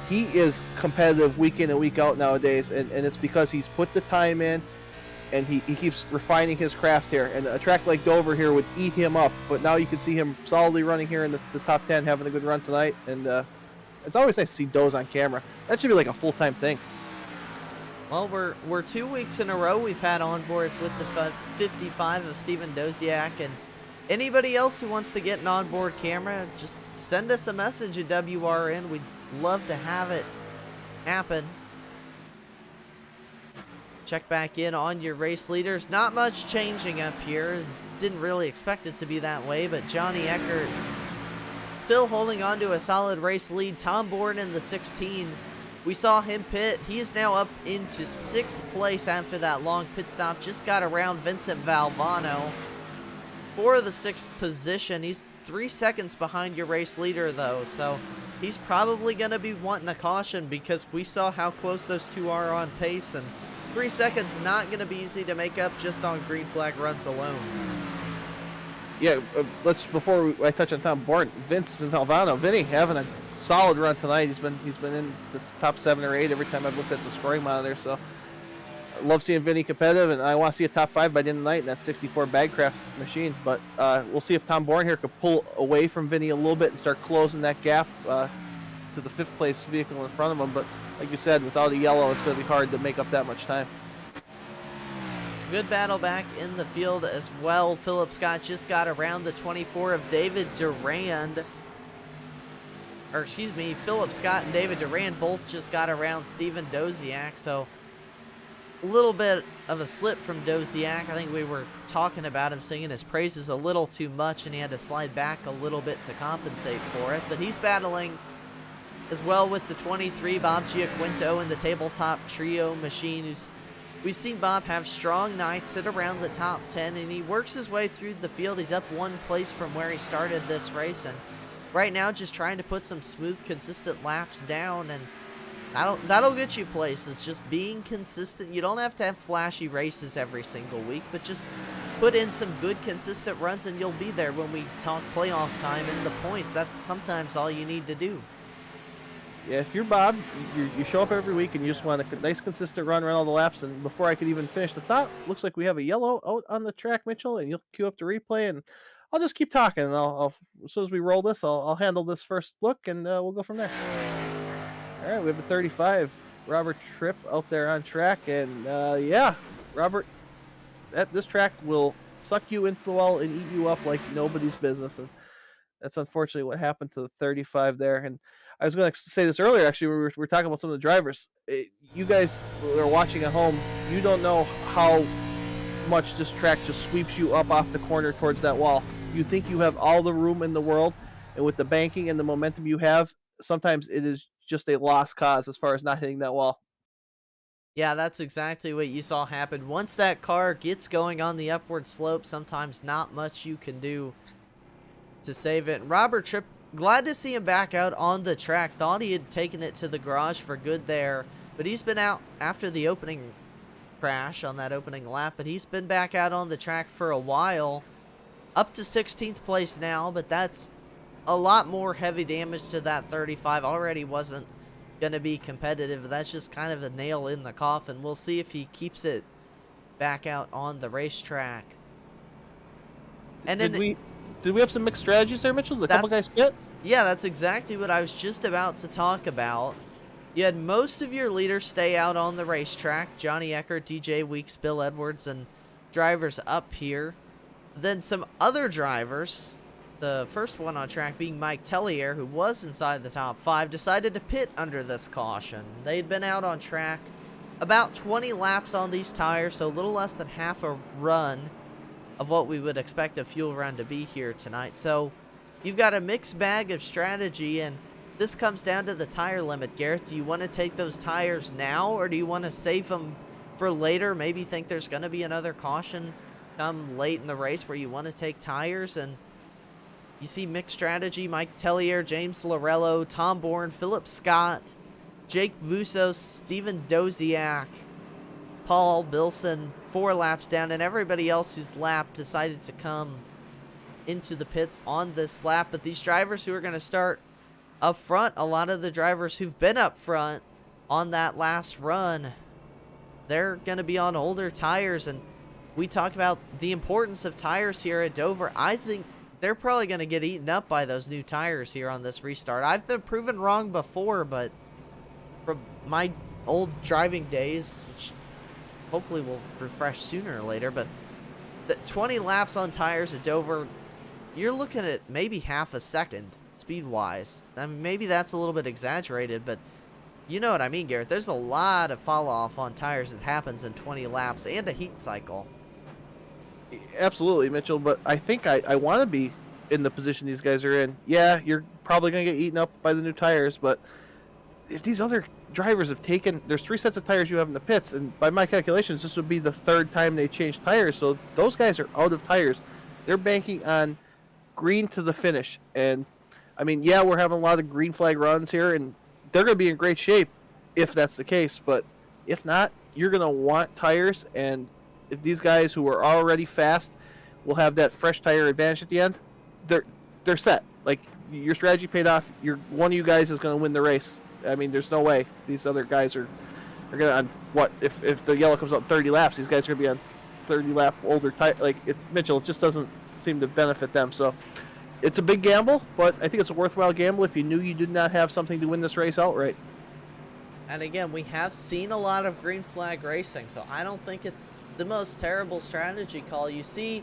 he is competitive week in and week out nowadays, and it's because he's put the time in, and he keeps refining his craft here. And a track like Dover here would eat him up, but now you can see him solidly running here in the top 10, having a good run tonight, and it's always nice to see Doze on camera. That should be like a full-time thing. Well, we're 2 weeks in a row we've had onboards with the 55 of Steven Doziak, and anybody else who wants to get an onboard camera, just send us a message at WRN. We'd love to have it happen. Check back in on your race leaders. Not much changing up here. Didn't really expect it to be that way, but Johnny Eckert still holding on to a solid race lead. Tom Bourne in the 16. We saw him pit. He is now up into 6th place after that long pit stop. Just got around Vincent Valvano for the 6th position. He's 3 seconds behind your race leader, though, so he's probably going to be wanting a caution because we saw how close those two are on pace, and 3 seconds not going to be easy to make up just on green flag runs alone. Yeah, before I touch on Tom Bourne, Vince and Valvano, Vinny having a solid run tonight. He's been in the top 7 or 8 every time I've looked at the scoring monitor. So I love seeing Vinny competitive, and I want to see a top 5 by the end of the night in that 64 Bagcraft machine. But we'll see if Tom Bourne here could pull away from Vinny a little bit and start closing that gap to the 5th place vehicle in front of him. But like you said, without a yellow, it's going to be hard to make up that much time. Good battle back in the field as well. Philip Scott just got around the 24 of David Durand. Or excuse me, Philip Scott and David Durand both just got around Steven Doziak. So a little bit of a slip from Doziak. I think we were talking about him singing his praises a little too much, and he had to slide back a little bit to compensate for it. But he's battling as well with the 23, Bob Giaquinto, in the tabletop trio machine. We've seen Bob have strong nights at around the top 10, and he works his way through the field. He's up one place from where he started this race, and right now just trying to put some smooth, consistent laps down, and that'll get you places. Just being consistent. You don't have to have flashy races every single week, but just put in some good, consistent runs, and you'll be there when we talk playoff time and the points. That's sometimes all you need to do. Yeah, if you're Bob, you show up every week and you just want a nice, consistent run around all the laps. And before I could even finish the thought, looks like we have a yellow out on the track, Mitchell, and you'll queue up the replay. And I'll just keep talking. And I'll as soon as we roll this, I'll handle this first look, and we'll go from there. All right, we have the 35, Robert Tripp, out there on track. And yeah, Robert, this track will suck you into the wall and eat you up like nobody's business. And that's unfortunately what happened to the 35 there. And I was going to say this earlier, actually, when we were talking about some of the drivers. You guys who are watching at home, you don't know how much this track just sweeps you up off the corner towards that wall. You think you have all the room in the world, and with the banking and the momentum you have, sometimes it is just a lost cause as far as not hitting that wall. Yeah, that's exactly what you saw happen. Once that car gets going on the upward slope, sometimes not much you can do to save it. Robert Tripp, glad to see him back out on the track. Thought he had taken it to the garage for good there, but he's been out after the opening crash on that opening lap, but he's been back out on the track for a while. Up to 16th place now, but that's a lot more heavy damage to that 35. Already wasn't going to be competitive. That's just kind of a nail in the coffin. We'll see if he keeps it back out on the racetrack. And Did we have some mixed strategies there, Mitchell? Did a couple guys quit? Yeah, that's exactly what I was just about to talk about. You had most of your leaders stay out on the racetrack. Johnny Eckert, DJ Weeks, Bill Edwards, and drivers up here. Then some other drivers, the first one on track being Mike Tellier, who was inside the top 5, decided to pit under this caution. They'd been out on track about 20 laps on these tires, so a little less than half a run of what we would expect a fuel run to be here tonight. So you've got a mixed bag of strategy, and this comes down to the tire limit. Garrett, do you want to take those tires now, or do you want to save them for later? Maybe think there's going to be another caution come late in the race where you want to take tires. And you see mixed strategy. Mike Tellier, James Lorello, Tom Bourne, Philip Scott, Jake Busos, Steven Doziak, Paul Bilson, 4 laps down, and everybody else whose lap decided to come into the pits on this lap. But these drivers who are going to start up front, a lot of the drivers who've been up front on that last run, they're going to be on older tires. And we talk about the importance of tires here at Dover. I think they're probably going to get eaten up by those new tires here on this restart. I've been proven wrong before, but from my old driving days, which hopefully will refresh sooner or later, but the 20 laps on tires at Dover, you're looking at maybe half a second speed-wise. I mean, maybe that's a little bit exaggerated, but you know what I mean, Garrett. There's a lot of fall-off on tires that happens in 20 laps and a heat cycle. Absolutely, Mitchell, but I think I want to be in the position these guys are in. Yeah, you're probably going to get eaten up by the new tires, but if these other drivers have taken, there's 3 sets of tires you have in the pits, and by my calculations, this would be the 3rd time they changed tires, so those guys are out of tires. They're banking on green to the finish, and I mean, yeah, we're having a lot of green flag runs here, and they're going to be in great shape if that's the case, but if not, you're going to want tires, and if these guys who are already fast will have that fresh tire advantage at the end, they're set. Like, your strategy paid off. One of you guys is going to win the race. I mean, there's no way these other guys are going to, on what, if the yellow comes out 30 laps, these guys are going to be on 30 lap older tire. Like, it's Mitchell, it just doesn't seem to benefit them. So it's a big gamble, but I think it's a worthwhile gamble if you knew you did not have something to win this race outright. And again, we have seen a lot of green flag racing, so I don't think it's the most terrible strategy call. You see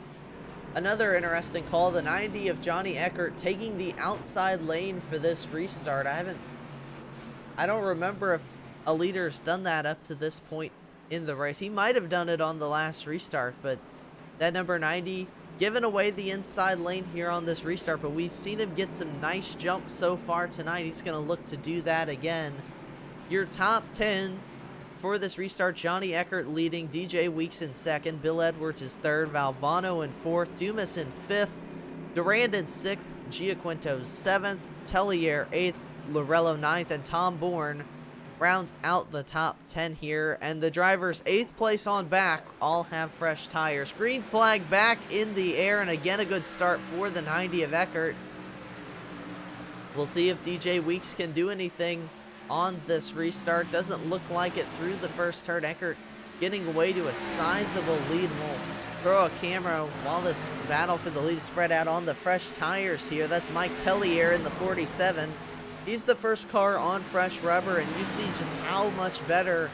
another interesting call, the 90 of Johnny Eckert taking the outside lane for this restart. I don't remember if a leader's done that up to this point in the race. He might have done it on the last restart, but that number 90 giving away the inside lane here on this restart, but we've seen him get some nice jumps so far tonight. He's going to look to do that again. Your top 10 for this restart: Johnny Eckert leading, DJ Weeks in second, Bill Edwards is third, Valvano in fourth, Dumas in fifth, Durand in sixth, Giaquinto seventh, Tellier eighth, Lorello ninth, and Tom Bourne rounds out the top 10 here. And the drivers 8th place on back all have fresh tires. Green flag back in the air, and again a good start for the 90 of Eckert. We'll see if DJ Weeks can do anything on this restart. Doesn't look like it through the first turn. Eckert getting away to a sizable lead. We'll throw a camera while this battle for the lead is spread out on the fresh tires here. That's Mike Tellier in the 47. He's the first car on fresh rubber, and you see just how much better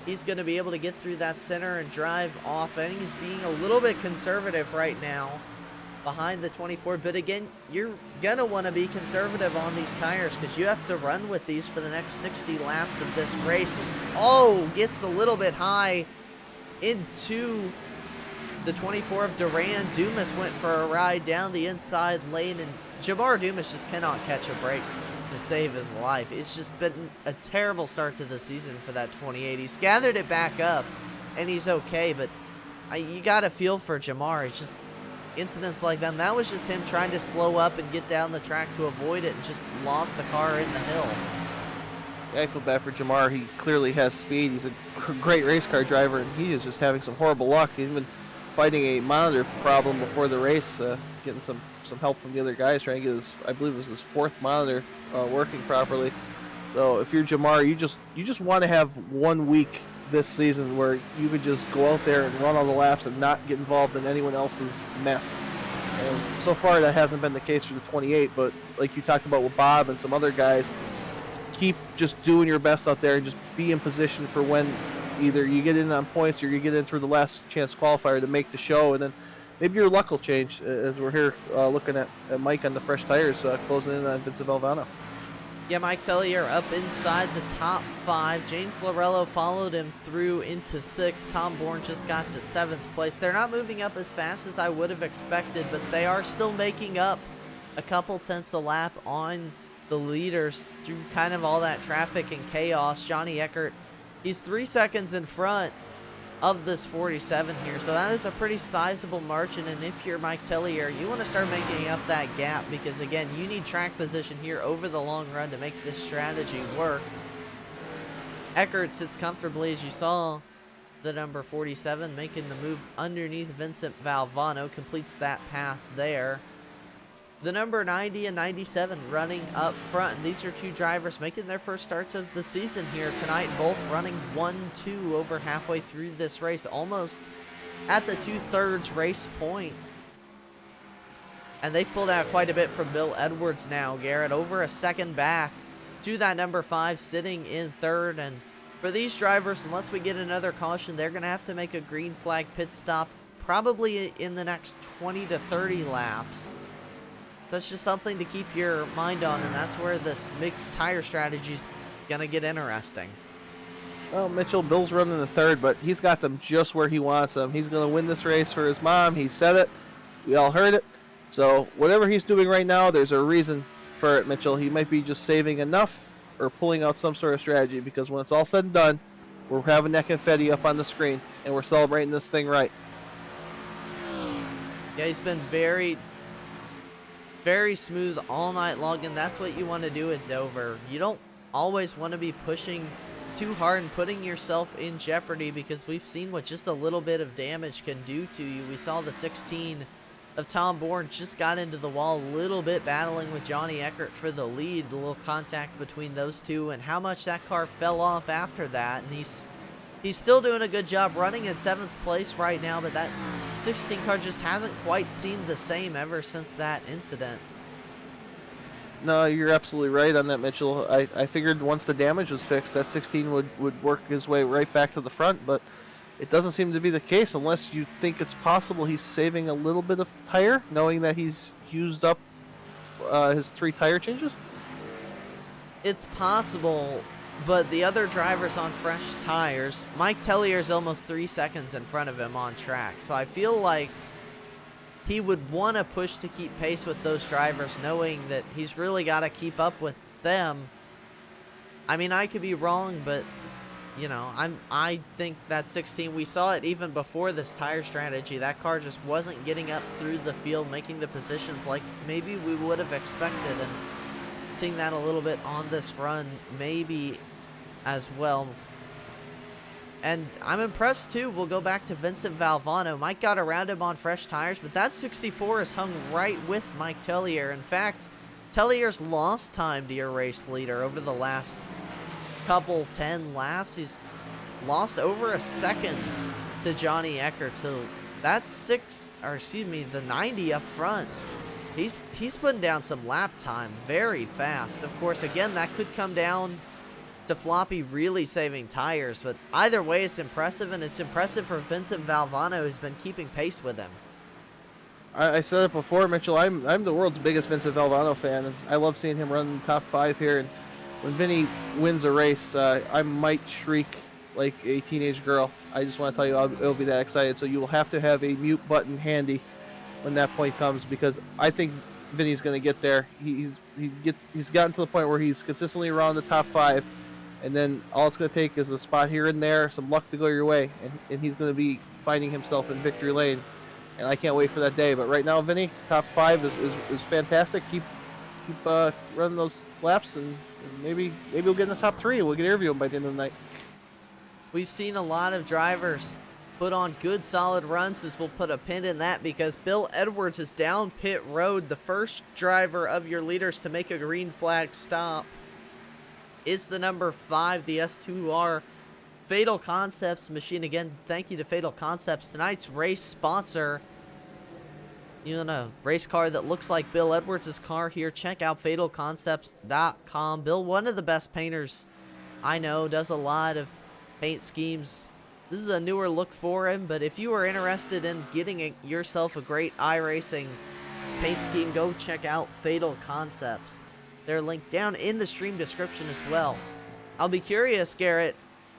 he's going to be able to get through that center and drive off. I think he's being a little bit conservative right now behind the 24, but again, you're going to want to be conservative on these tires because you have to run with these for the next 60 laps of this race. Gets a little bit high into the 24 of Durand. Dumas went for a ride down the inside lane, and Jamar Dumas just cannot catch a break to save his life. It's just been a terrible start to the season for that 28. He's gathered it back up, and he's okay, but you got to feel for Jamar. It's just incidents like that. And that was just him trying to slow up and get down the track to avoid it, and just lost the car in the hill. Yeah, I feel bad for Jamar. He clearly has speed. He's a great race car driver, and he is just having some horrible luck. He's been fighting a monitor problem before the race, getting some help from the other guys, trying to get his, I believe it was his fourth monitor working properly. So if you're Jamar, you just want to have 1 week this season where you could just go out there and run all the laps and not get involved in anyone else's mess. And so far that hasn't been the case for the 28, but like you talked about with Bob and some other guys, keep just doing your best out there and just be in position for when either you get in on points or you get in through the last chance qualifier to make the show, and then maybe your luck will change as we're here looking at Mike on the fresh tires closing in on Vincent Valvano. Yeah, Mike Tellier up inside the top 5. James Lorello followed him through into 6th. Tom Bourne just got to 7th place. They're not moving up as fast as I would have expected, but they are still making up a couple tenths a lap on the leaders through kind of all that traffic and chaos. Johnny Eckert, he's 3 seconds in front of this 47 here, so that is a pretty sizable margin. And if you're Mike Tellier, you want to start making up that gap, because again, you need track position here over the long run to make this strategy work. Eckert sits comfortably, as you saw the number 47 making the move underneath Vincent Valvano, completes that pass there. The number 90 and 97 running up front. And these are two drivers making their first starts of the season here tonight, both running 1-2 over halfway through this race, almost at the 2/3 race point. And they've pulled out quite a bit from Bill Edwards now, Garrett, over a second back to that number 5 sitting in 3rd. And for these drivers, unless we get another caution, they're going to have to make a green flag pit stop probably in the next 20 to 30 laps. So that's just something to keep your mind on, and that's where this mixed tire strategy is going to get interesting. Well, Mitchell, Bill's running the 3rd, but he's got them just where he wants them. He's going to win this race for his mom. He said it. We all heard it. So whatever he's doing right now, there's a reason for it, Mitchell. He might be just saving enough or pulling out some sort of strategy, because when it's all said and done, we're having that confetti up on the screen, and we're celebrating this thing right. Yeah, he's been very smooth all night long, and that's what you want to do at Dover. You don't always want to be pushing too hard and putting yourself in jeopardy, because we've seen what just a little bit of damage can do to you. We saw the 16 of Tom Bourne just got into the wall a little bit, battling with Johnny Eckert for the lead. A little contact between those two, and how much that car fell off after that. And he's still doing a good job running in 7th place right now, but that 16 car just hasn't quite seen the same ever since that incident. No, you're absolutely right on that, Mitchell. I figured once the damage was fixed, that 16 would work his way right back to the front, but it doesn't seem to be the case, unless you think it's possible he's saving a little bit of tire, knowing that he's used up his 3 tire changes. It's possible, But the other drivers on fresh tires, Mike Tellier's almost 3 seconds in front of him on track. So I feel like he would want to push to keep pace with those drivers, knowing that he's really got to keep up with them. I mean, I could be wrong, but you know, I think that 16, we saw it even before this tire strategy. That car just wasn't getting up through the field, making the positions like maybe we would have expected, and seeing that a little bit on this run maybe as well. And I'm impressed too. We'll go back to Vincent Valvano. Mike got around him on fresh tires, but that 64 is hung right with Mike Tellier. In fact, Tellier's lost time to your race leader over the last couple 10 laps. He's lost over a second to Johnny Eckert. So that's the 90 up front. He's putting down some lap time very fast. Of course, again, that could come down to Floppy really saving tires, but either way, it's impressive, and it's impressive for Vincent Valvano, who's been keeping pace with him. I said it before, Mitchell. I'm the world's biggest Vincent Valvano fan, and I love seeing him run in the top 5 here. And when Vinny wins a race, I might shriek like a teenage girl. I just want to tell you, I'll be that excited. So you will have to have a mute button handy when that point comes, because I think Vinny's going to get there. He's gotten to the point where he's consistently around the top 5. And then all it's going to take is a spot here and there, some luck to go your way, and he's going to be finding himself in victory lane. And I can't wait for that day. But right now, Vinny, top 5 is fantastic. Keep running those laps, and maybe we'll get in the top 3, and we'll get interview him by the end of the night. We've seen a lot of drivers put on good, solid runs, as we'll put a pin in that, because Bill Edwards is down pit road. The first driver of your leaders to make a green flag stop is the number 5, the S2R Fatal Concepts machine. Again, thank you to Fatal Concepts, tonight's race sponsor. You want a race car that looks like Bill Edwards' car here? Check out fatalconcepts.com. Bill, one of the best painters I know, does a lot of paint schemes. This is a newer look for him, but if you are interested in getting yourself a great iRacing paint scheme, go check out Fatal Concepts. They're linked down in the stream description as well. I'll be curious, Garrett,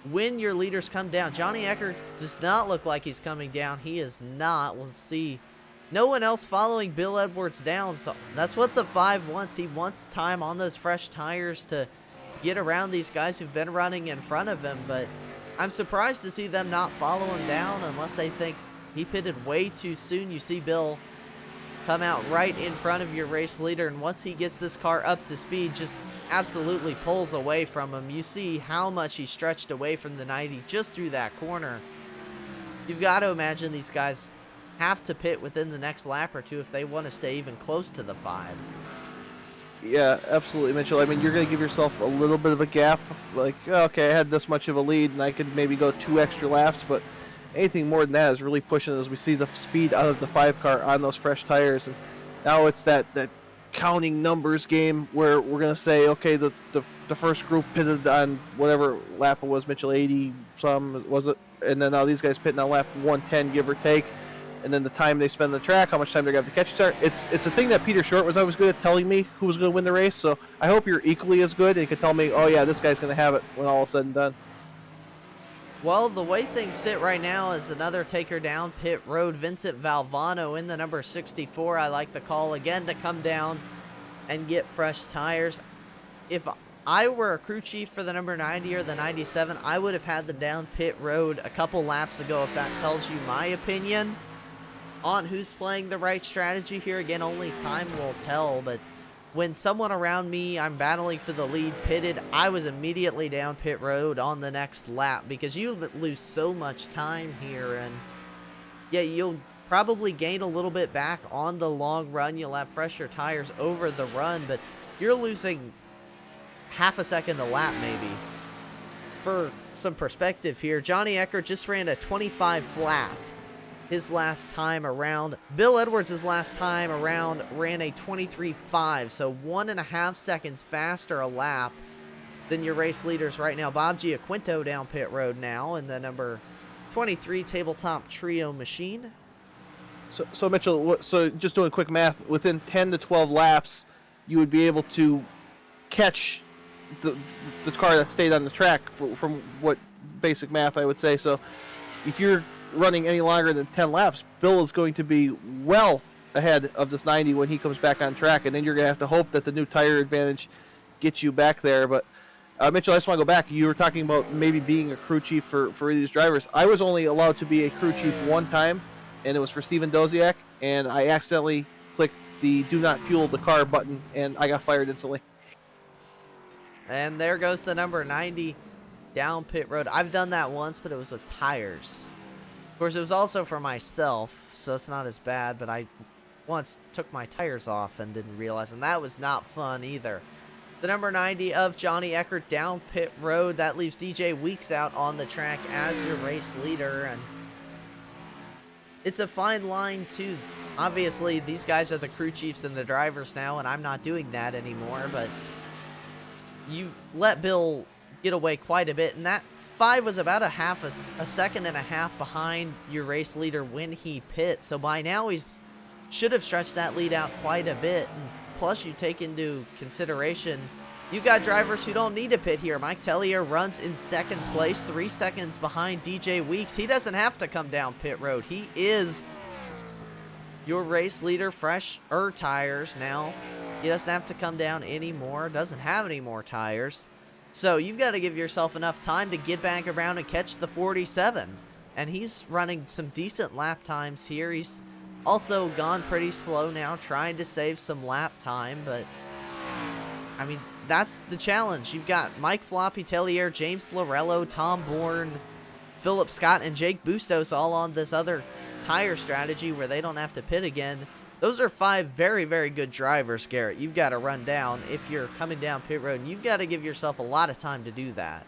when your leaders come down. Johnny Eckert does not look like he's coming down. He is not. We'll see. No one else following Bill Edwards down, so that's what the 5 wants. He wants time on those fresh tires to get around these guys who've been running in front of him, but I'm surprised to see them not follow him down unless they think he pitted way too soon. You see Bill come out right in front of your race leader, and once he gets this car up to speed, just absolutely pulls away from him. You see how much he stretched away from the 90 just through that corner. You've got to imagine these guys have to pit within the next lap or two if they want to stay even close to the 5. Yeah, absolutely, Mitchell. I mean, you're going to give yourself a little bit of a gap. Like, okay, I had this much of a lead, and I could maybe go 2 extra laps, but anything more than that is really pushing as we see the speed out of the 5 car on those fresh tires. And now it's that counting numbers game where we're going to say, okay, the first group pitted on whatever lap it was, Mitchell, 80 some, was it? And then now these guys pitting on lap 110, give or take. And then the time they spend on the track, how much time they're going to have to catch a start. It's a thing that Peter Short was always good at telling me who was going to win the race. So I hope you're equally as good and you can tell me, oh yeah, this guy's going to have it when all is said and done. Well, the way things sit right now is another taker down pit road. Vincent Valvano in the number 64. I like the call again to come down and get fresh tires. If I were a crew chief for the number 90 or the 97, I would have had them down pit road a couple laps ago, if that tells you my opinion on who's playing the right strategy here. Again, only time will tell, but when someone around me, I'm battling for the lead, pitted, I was immediately down pit road on the next lap, because you lose so much time here, and yeah, you'll probably gain a little bit back on the long run. You'll have fresher tires over the run, but you're losing half a second a lap maybe. For some perspective here, Johnny Eckert just ran a 25 flat his last time around. Bill Edwards' last time around ran a 23.5, so 1.5 seconds faster a lap than your race leaders right now. Bob Giaquinto down pit road now in the number 23 tabletop trio machine. So Mitchell, so just doing quick math, within 10 to 12 laps, you would be able to catch the car that stayed on the track from what basic math I would say. So if you're running any longer than 10 laps, Bill is going to be well ahead of this 90 when he comes back on track, and then you're going to have to hope that the new tire advantage gets you back there. But Mitchell, I just want to go back. You were talking about maybe being a crew chief for these drivers. I was only allowed to be a crew chief one time, and it was for Steven Doziak, and I accidentally clicked the do not fuel the car button, and I got fired instantly. And there goes the number 90 down pit road. I've done that once, but it was with tires. Of course, it was also for myself, so it's not as bad, but I once took my tires off and didn't realize, and that was not fun either. The number 90 of Johnny Eckert down pit road. That leaves DJ Weeks out on the track as your race leader, and it's a fine line too. Obviously, these guys are the crew chiefs and the drivers now, and I'm not doing that anymore, but you let Bill get away quite a bit, and that 5 was about a second and a half behind your race leader when he pit. So by now he's should have stretched that lead out quite a bit. And plus, you take into consideration you got drivers who don't need to pit here. Mike Tellier runs in second place, 3 seconds behind DJ Weeks. He doesn't have to come down pit road. He is your race leader, fresher tires now. He doesn't have to come down anymore. Doesn't have any more tires. So you've got to give yourself enough time to get back around and catch the 47. And he's running some decent lap times here. He's also gone pretty slow now, trying to save some lap time. But, I mean, that's the challenge. You've got Mike Floppy Tellier, James Lorello, Tom Bourne, Philip Scott, and Jake Bustos all on this other tire strategy where they don't have to pit again. Those are 5 very, very good drivers, Garrett. You've got to run down if you're coming down pit road, and you've got to give yourself a lot of time to do that.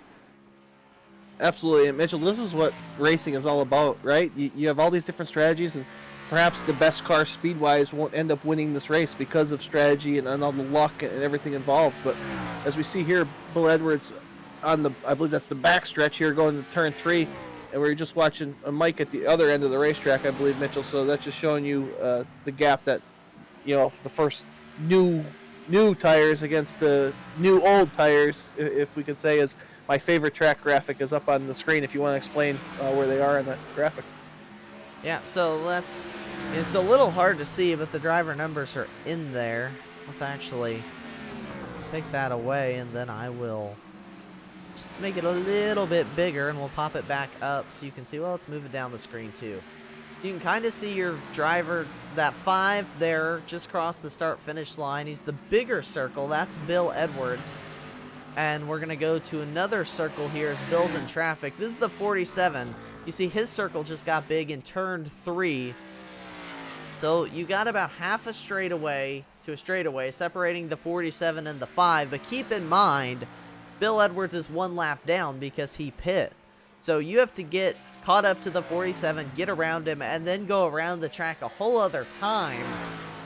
Absolutely. And Mitchell, this is what racing is all about, right? You have all these different strategies, and perhaps the best car speed-wise won't end up winning this race because of strategy and all the luck and everything involved. But as we see here, Bill Edwards on the, I believe that's the back stretch here going to turn 3. And we were just watching a Mike at the other end of the racetrack, I believe, Mitchell. So that's just showing you the gap that, the first new tires against the new old tires, if we could say, is my favorite track graphic is up on the screen if you want to explain where they are in that graphic. Yeah, so it's a little hard to see, but the driver numbers are in there. Let's actually take that away, and then I will just make it a little bit bigger, and we'll pop it back up so you can see. Well, let's move it down the screen too. You can kind of see your driver, that 5 there, just crossed the start-finish line. He's the bigger circle. That's Bill Edwards. And we're going to go to another circle here as Bill's in traffic. This is the 47. You see his circle just got big and turned 3. So you got about half a straightaway to a straightaway separating the 47 and the 5. But keep in mind, Bill Edwards is 1 lap down because he pit. So you have to get caught up to the 47, get around him, and then go around the track a whole other time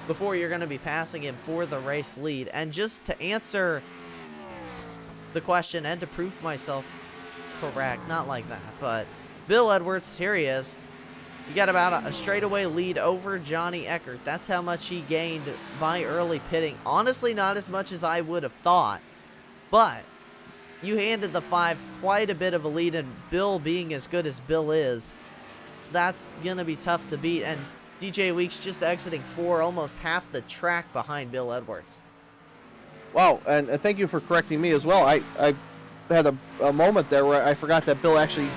before you're going to be passing him for the race lead. And just to answer the question and to prove myself correct, not like that, but Bill Edwards, here he is. You got about a straightaway lead over Johnny Eckert. That's how much he gained by early pitting. Honestly, not as much as I would have thought, but you handed the 5 quite a bit of a lead, and Bill being as good as Bill is, that's going to be tough to beat. And DJ Weeks just exiting 4, almost half the track behind Bill Edwards. Wow, and thank you for correcting me as well. I had a moment there where I forgot that Bill actually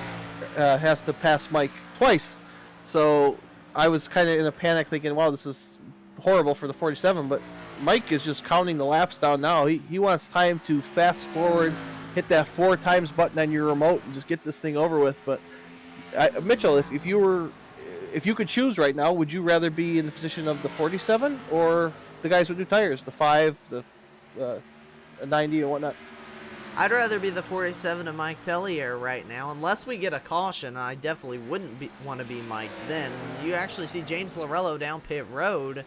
has to pass Mike twice. So I was kind of in a panic thinking, wow, this is horrible for the 47, but Mike is just counting the laps down now. He wants time to fast forward, hit that 4 times button on your remote, and just get this thing over with. But Mitchell, if you could choose right now, would you rather be in the position of the 47 or the guys with new tires, the 5, the 90 and whatnot? I'd rather be the 47 of Mike Tellier right now, unless we get a caution. I definitely wouldn't want to be Mike then. You actually see James Lorello down pit road.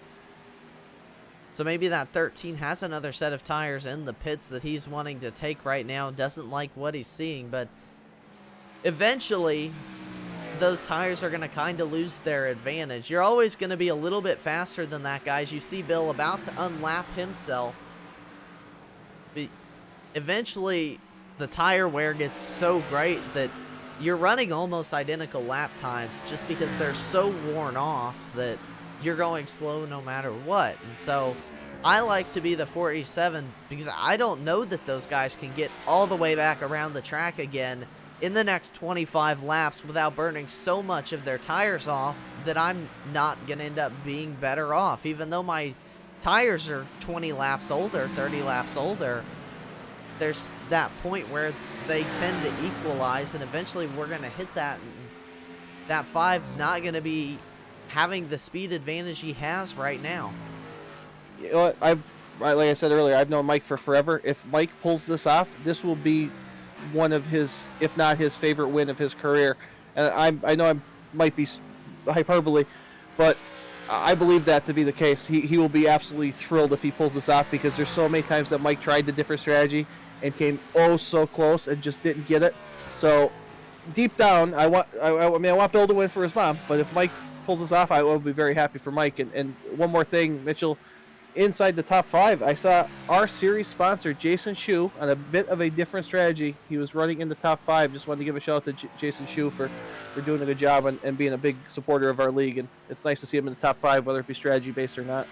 So maybe that 13 has another set of tires in the pits that he's wanting to take right now. Doesn't like what he's seeing, but eventually those tires are going to kind of lose their advantage. You're always going to be a little bit faster than that, guys. You see Bill about to unlap himself. But eventually the tire wear gets so great that you're running almost identical lap times just because they're so worn off that you're going slow no matter what. And so I like to be the 487 because I don't know that those guys can get all the way back around the track again in the next 25 laps without burning so much of their tires off that I'm not going to end up being better off. Even though my tires are 20 laps older, 30 laps older, there's that point where they tend to equalize, and eventually we're going to hit that. And that 5 not going to be having the speed advantage he has right now. You know what? Like I said earlier, I've known Mike for forever. If Mike pulls this off, this will be one of his, if not his favorite win of his career. And I know I might be hyperbole, but I believe that to be the case. He will be absolutely thrilled if he pulls this off, because there's so many times that Mike tried the different strategy and came oh so close and just didn't get it. So deep down, I want Bill to win for his mom, but if Mike pulls this off, I will be very happy for Mike. And one more thing, Mitchell, inside the top 5, I saw our series sponsor, Jason Schue, on a bit of a different strategy. He was running in the top 5. Just wanted to give a shout out to Jason Schue for doing a good job and being a big supporter of our league. And it's nice to see him in the top 5, whether it be strategy based or not.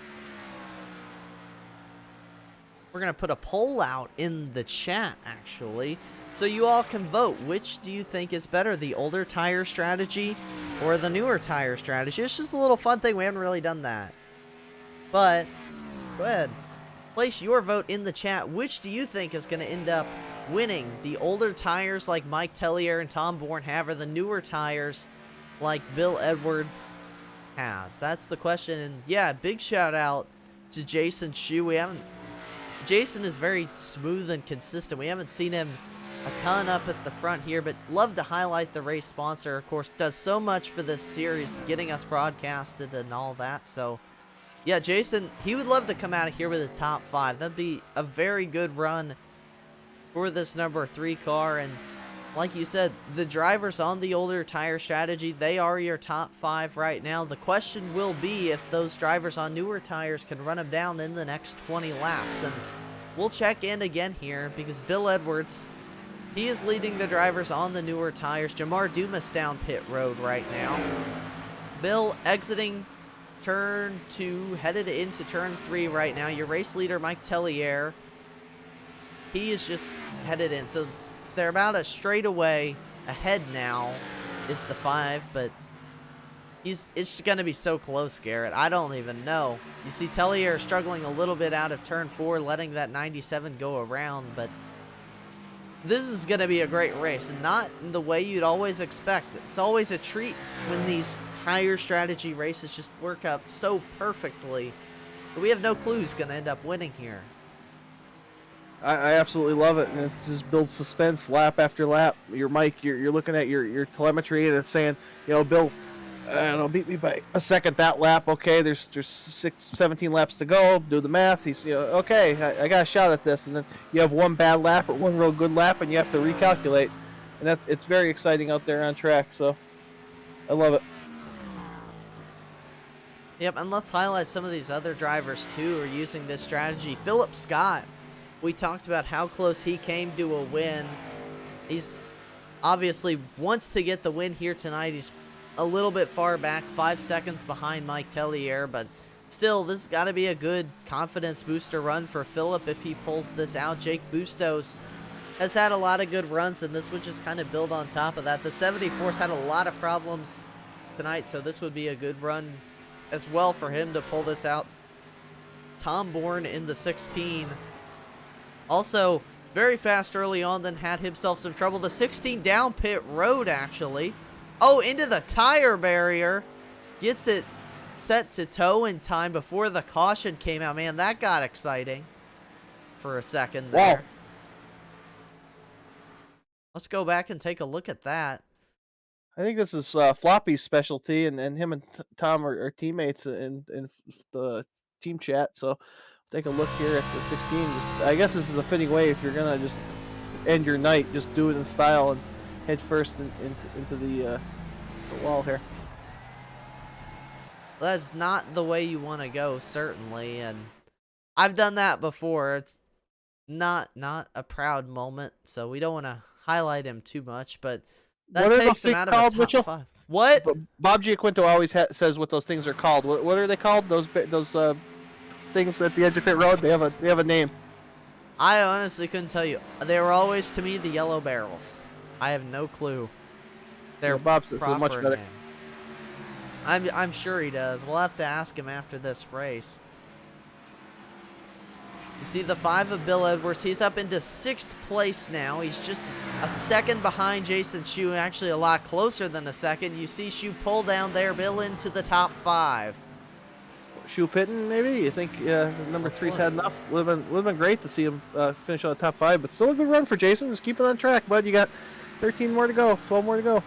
We're going to put a poll out in the chat, actually, so you all can vote. Which do you think is better, the older tire strategy or the newer tire strategy? It's just a little fun thing. We haven't really done that. But go ahead, place your vote in the chat. Which do you think is going to end up winning, the older tires like Mike Tellier and Tom Bourne have, or the newer tires like Bill Edwards has? That's the question. And yeah, big shout out to Jason Schue. Jason is very smooth and consistent. We haven't seen him a ton up at the front here, but love to highlight the race sponsor. Of course, does so much for this series, getting us broadcasted and all that. So yeah, Jason, he would love to come out of here with a top 5. That'd be a very good run for this number 3 car. And like you said, the drivers on the older tire strategy, they are your top 5 right now. The question will be if those drivers on newer tires can run them down in the next 20 laps. And we'll check in again here, because Bill Edwards, he is leading the drivers on the newer tires. Jamar Dumas down pit road right now. Bill exiting turn 2, headed into turn 3 right now. Your race leader, Mike Tellier, he is just headed in. So they're about a straightaway ahead now, is the 5, but it's going to be so close, Garrett. I don't even know. You see Tellier struggling a little bit out of turn 4, letting that 97 go around, but this is going to be a great race, and not in the way you'd always expect. It's always a treat when these tire strategy races just work out so perfectly. But we have no clue who's going to end up winning here. I absolutely love it, and it just builds suspense lap after lap. Your Mike, you're looking at your telemetry, and it's saying, you know, Bill, I don't know, beat me by a second that lap. Okay, there's 17 laps to go. Do the math. He's, you know, okay, I got a shot at this, and then you have one bad lap or one real good lap, and you have to recalculate, and it's very exciting out there on track. So I love it. Yep, and let's highlight some of these other drivers too who are using this strategy. Philip Scott. We talked about how close he came to a win. He's obviously wants to get the win here tonight. He's a little bit far back, 5 seconds behind Mike Tellier, but still, this has got to be a good confidence booster run for Philip if he pulls this out. Jake Bustos has had a lot of good runs, and this would just kind of build on top of that. The 74's had a lot of problems tonight, so this would be a good run as well for him to pull this out. Tom Bourne in the 16. Also, very fast early on, then had himself some trouble. The 16 down pit road, actually. Oh, into the tire barrier. Gets it set to tow in time before the caution came out. Man, that got exciting for a second there. Wow. Let's go back and take a look at that. I think this is Floppy's specialty, and him and Tom are teammates in the team chat. So take a look here at the 16. I guess this is a fitting way if you're gonna just end your night. Just do it in style and head first into the wall here. That's not the way you want to go, certainly, and I've done that before. not a proud moment, so we don't want to highlight him too much, but that What are takes those him out things of a called, top Mitchell? 5. What? Bob Giaquinto always says what those things are called. What are they called? Those things at the edge of pit road. They have a name. I honestly couldn't tell you. They were always to me the yellow barrels. I have no clue. Their Bob says they're much proper better. name. I'm sure he does. We'll have to ask him after this race. You see the 5 of Bill Edwards. He's up into 6th place now. He's just a second behind Jason Schue, actually a lot closer than a second. You see Schue pull down there, Bill into the top 5. Schue pitting, maybe? You think number 3's had enough? Would have been great to see him finish on the top 5, but still a good run for Jason. Just keep it on track, bud. You got 13 more to go, 12 more to go.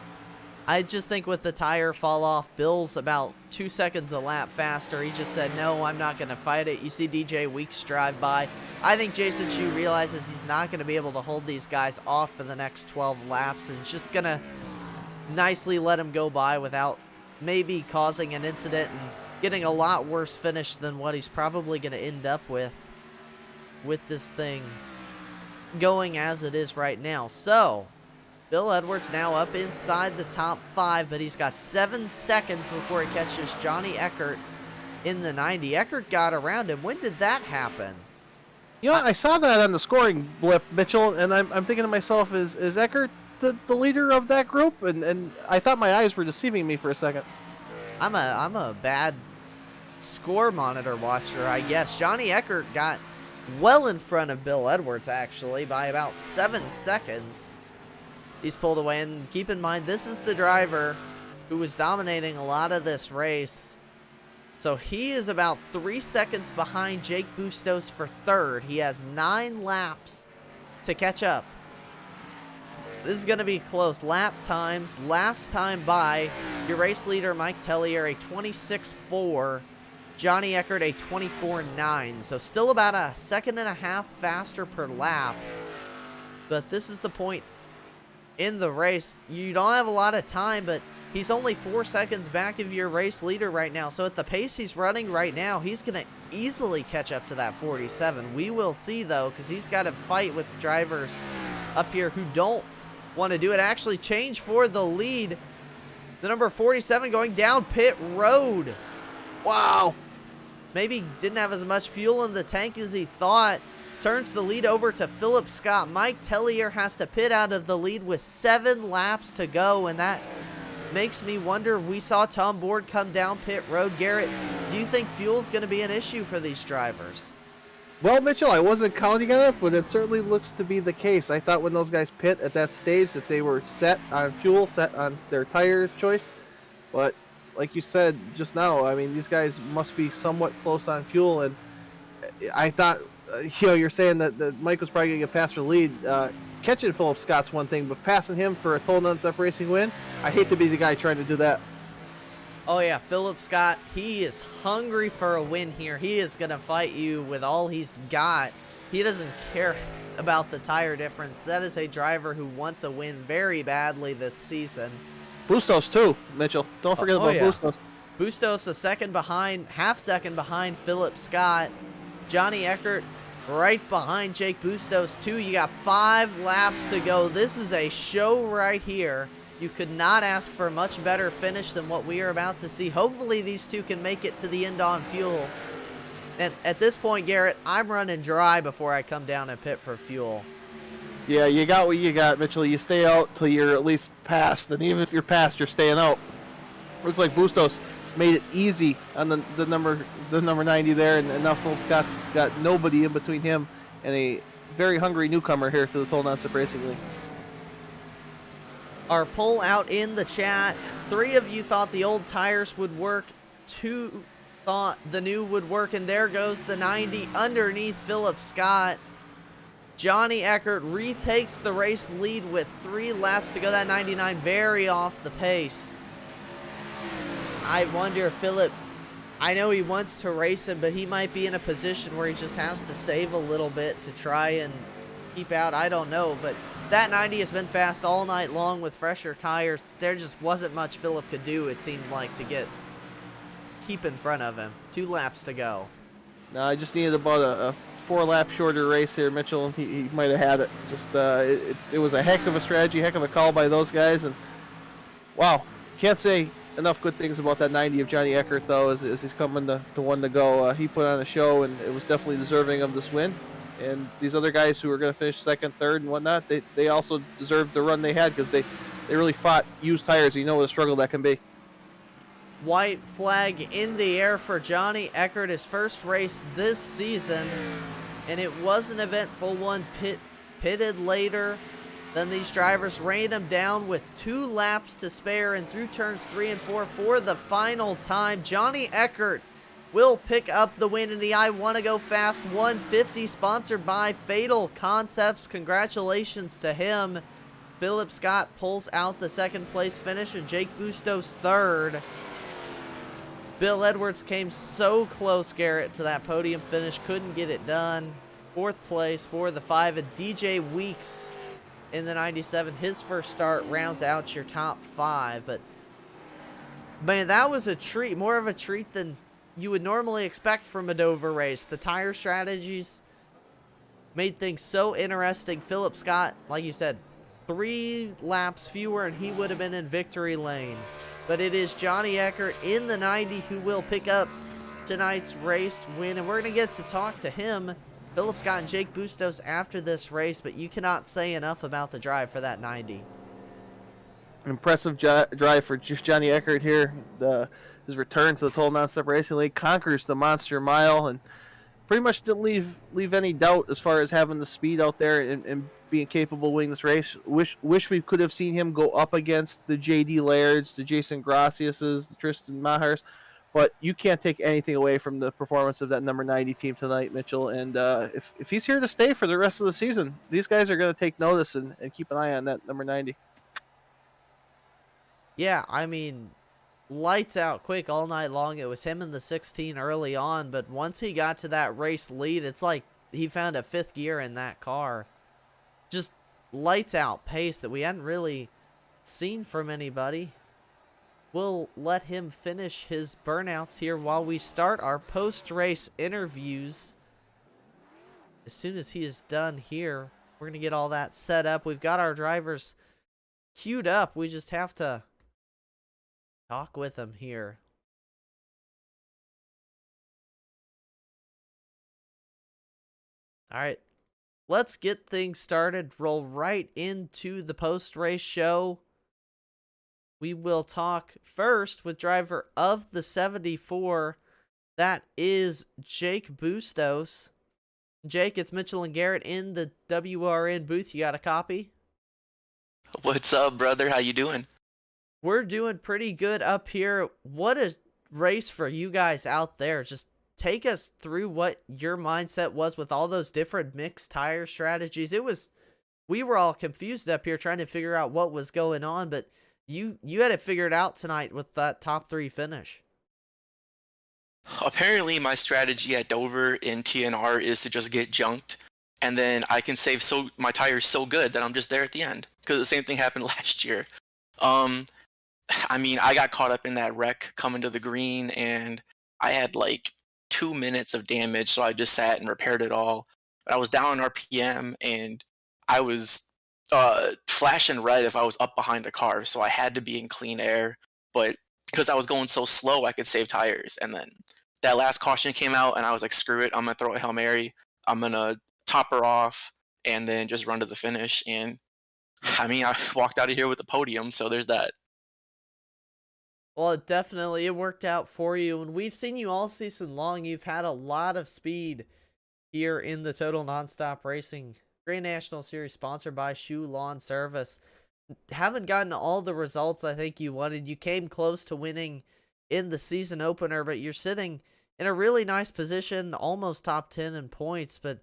I just think with the tire fall off, Bill's about 2 seconds a lap faster. He just said, no, I'm not going to fight it. You see DJ Weeks drive by. I think Jason Schue realizes he's not going to be able to hold these guys off for the next 12 laps and just going to nicely let him go by without maybe causing an incident and getting a lot worse finish than what he's probably going to end up with this thing going as it is right now. So Bill Edwards now up inside the top 5, but he's got 7 seconds before he catches Johnny Eckert in the 90. Eckert got around him. When did that happen? You know, I saw that on the scoring blip, Mitchell, and I'm thinking to myself, is Eckert the leader of that group? And I thought my eyes were deceiving me for a second. I'm a bad score monitor watcher, I guess. Johnny Eckert got well in front of Bill Edwards, actually, by about 7 seconds. He's pulled away, and keep in mind, this is the driver who was dominating a lot of this race. So he is about 3 seconds behind Jake Bustos for 3rd. He has 9 laps to catch up. This is going to be close. Lap times, last time by, your race leader, Mike Tellier, a 26.4. Johnny Eckert, a 24.9. So still about a 1.5 seconds faster per lap. But this is the point in the race. You don't have a lot of time, but he's only 4 seconds back of your race leader right now. So at the pace he's running right now, he's going to easily catch up to that 47. We will see, though, because he's got to fight with drivers up here who don't want to do it. Actually change for the lead. The number 47 going down pit road. Wow. Maybe didn't have as much fuel in the tank as he thought. Turns the lead over to Philip Scott. Mike Tellier has to pit out of the lead with 7 laps to go, and that makes me wonder. We saw Tom Board come down pit road. Garrett, do you think fuel's going to be an issue for these drivers? Well, Mitchell, I wasn't counting on it, but it certainly looks to be the case. I thought when those guys pit at that stage that they were set on fuel, set on their tire choice. But like you said just now, I mean, these guys must be somewhat close on fuel. And I thought, you're saying that Mike was probably going to get past for the lead. Catching Philip Scott's one thing, but passing him for a Total Nonstop Racing win, I hate to be the guy trying to do that. Oh yeah, Philip Scott, he is hungry for a win here. He is going to fight you with all he's got. He doesn't care about the tire difference. That is a driver who wants a win very badly this season. Bustos too, Mitchell. Don't forget about Bustos. Bustos a second behind, half second behind Philip Scott. Johnny Eckert right behind Jake Bustos too. You got 5 laps to go. This is a show right here. You could not ask for a much better finish than what we are about to see. Hopefully these two can make it to the end on fuel. And at this point, Garrett, I'm running dry before I come down and pit for fuel. Yeah, you got what you got, Mitchell. You stay out till you're at least past, and even if you're past, you're staying out. Looks like Bustos made it easy on the number 90 there, and now Phil Scott's got nobody in between him and a very hungry newcomer here to the Total Nonstop Racing League. Our poll out in the chat. 3 of you thought the old tires would work. 2 thought the new would work, and there goes the 90 underneath Philip Scott. Johnny Eckert retakes the race lead with 3 laps to go. That 99 very off the pace. I wonder if Philip, I know he wants to race him, but he might be in a position where he just has to save a little bit to try and keep out. I don't know, but that 90 has been fast all night long with fresher tires. There just wasn't much Philip could do, it seemed like, to keep in front of him. 2 laps to go. No, I just needed about a 4-lap shorter race here, Mitchell. He might have had it. Just it was a heck of a strategy, heck of a call by those guys, and wow, can't say enough good things about that 90 of Johnny Eckert though, as he's coming to one to go. He put on a show, and it was definitely deserving of this win. And these other guys who were going to finish second, third, and whatnot, they also deserved the run they had because they really fought used tires. You know what a struggle that can be. White flag in the air for Johnny Eckert, his first race this season, and it was an eventful one. Pitted later than these drivers, rained him down with 2 laps to spare, and through turns 3 and 4 for the final time, Johnny Eckert will pick up the win in the I Wanna Go Fast 150, sponsored by Fatal Concepts. Congratulations to him. Philip Scott pulls out the second place finish, and Jake Bustos third. Bill Edwards came so close, Garrett, to that podium finish, couldn't get it done. Fourth place for the 5, and DJ Weeks in the 97. His first start rounds out your top 5. But, man, that was a treat, more of a treat than you would normally expect from a Dover race. The tire strategies made things so interesting. Philip Scott, like you said, 3 laps fewer, and he would have been in victory lane. But it is Johnny Eckert in the 90 who will pick up tonight's race win, and we're going to get to talk to him, Philip Scott and Jake Bustos, after this race. But you cannot say enough about the drive for that 90. Impressive drive for Johnny Eckert here. His return to the Total Nonstop Racing League, conquers the Monster Mile, and pretty much didn't leave any doubt as far as having the speed out there and being capable of winning this race. Wish we could have seen him go up against the J.D. Lairds, the Jason Graciases, the Tristan Mahars, but you can't take anything away from the performance of that number 90 team tonight, Mitchell. And if he's here to stay for the rest of the season, these guys are going to take notice and keep an eye on that number 90. Yeah, I mean, lights out quick all night long. It was him in the 16 early on, but once he got to that race lead, it's like he found a 5th gear in that car. Just lights out pace that we hadn't really seen from anybody. We'll let him finish his burnouts here while we start our post-race interviews. As soon as he is done here, we're going to get all that set up. We've got our drivers queued up. We just have to talk with them here. All right. Let's get things started. Roll right into the post-race show. We will talk first with driver of the 74. That is Jake Bustos. Jake, it's Mitchell and Garrett in the WRN booth. You got a copy? What's up, brother? How you doing? We're doing pretty good up here. What a race for you guys out there. Just take us through what your mindset was with all those different mixed tire strategies. We were all confused up here trying to figure out what was going on, but you had it figured out tonight with that top 3 finish. Apparently, my strategy at Dover in TNR is to just get junked, and then I can save my tires so good that I'm just there at the end. Because the same thing happened last year. I mean, I got caught up in that wreck coming to the green, and I had like 2 minutes of damage, so I just sat and repaired it all. But I was down on RPM, and I was flashing red if I was up behind a car, so I had to be in clean air. But because I was going so slow, I could save tires. And then that last caution came out, and I was like, screw it, I'm going to throw a Hail Mary. I'm going to top her off and then just run to the finish. And I mean, I walked out of here with the podium, so there's that. Well, it worked out for you, and we've seen you all season long. You've had a lot of speed here in the Total Nonstop Racing Grand National Series, sponsored by Schue Lawn Service. Haven't gotten all the results I think you wanted. You came close to winning in the season opener, but you're sitting in a really nice position, almost top 10 in points. But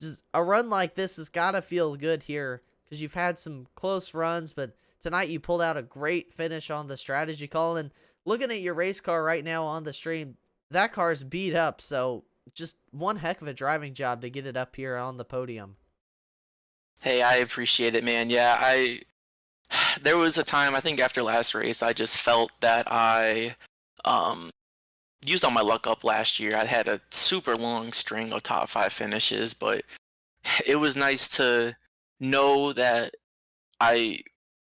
just a run like this has got to feel good here because you've had some close runs, but tonight you pulled out a great finish on the strategy call. And looking at your race car right now on the stream, that car's beat up, so just one heck of a driving job to get it up here on the podium. Hey, I appreciate it, man. Yeah, there was a time, I think after last race, I just felt that I used all my luck up last year. I had a super long string of top 5 finishes, but it was nice to know that I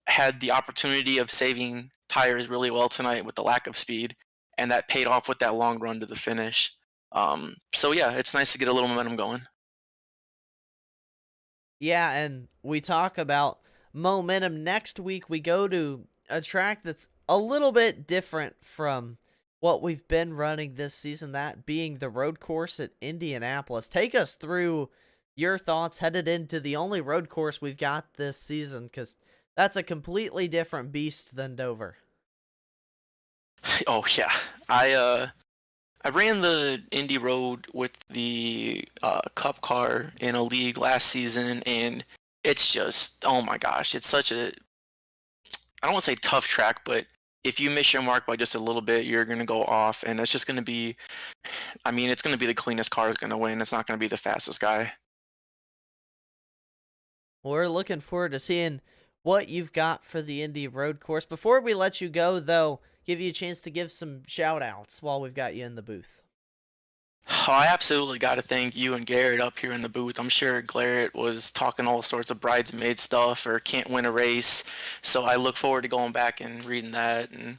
had the opportunity of saving tires really well tonight with the lack of speed, and that paid off with that long run to the finish. So yeah, it's nice to get a little momentum going. Yeah, and we talk about momentum. Next week, we go to a track that's a little bit different from what we've been running this season, that being the road course at Indianapolis. Take us through your thoughts headed into the only road course we've got this season, because that's a completely different beast than Dover. Oh yeah, I ran the Indy Road with the Cup car in a league last season, and it's just, oh my gosh, it's such a, I don't want to say tough track, but if you miss your mark by just a little bit, you're going to go off, and it's just going to be, I mean, it's going to be the cleanest car is going to win. It's not going to be the fastest guy. We're looking forward to seeing what you've got for the Indy road course. Before we let you go, though, give you a chance to give some shout outs while we've got you in the booth. Oh, I absolutely got to thank you and Garrett up here in the booth. I'm sure Garrett was talking all sorts of bridesmaid stuff or can't win a race. So I look forward to going back and reading that. And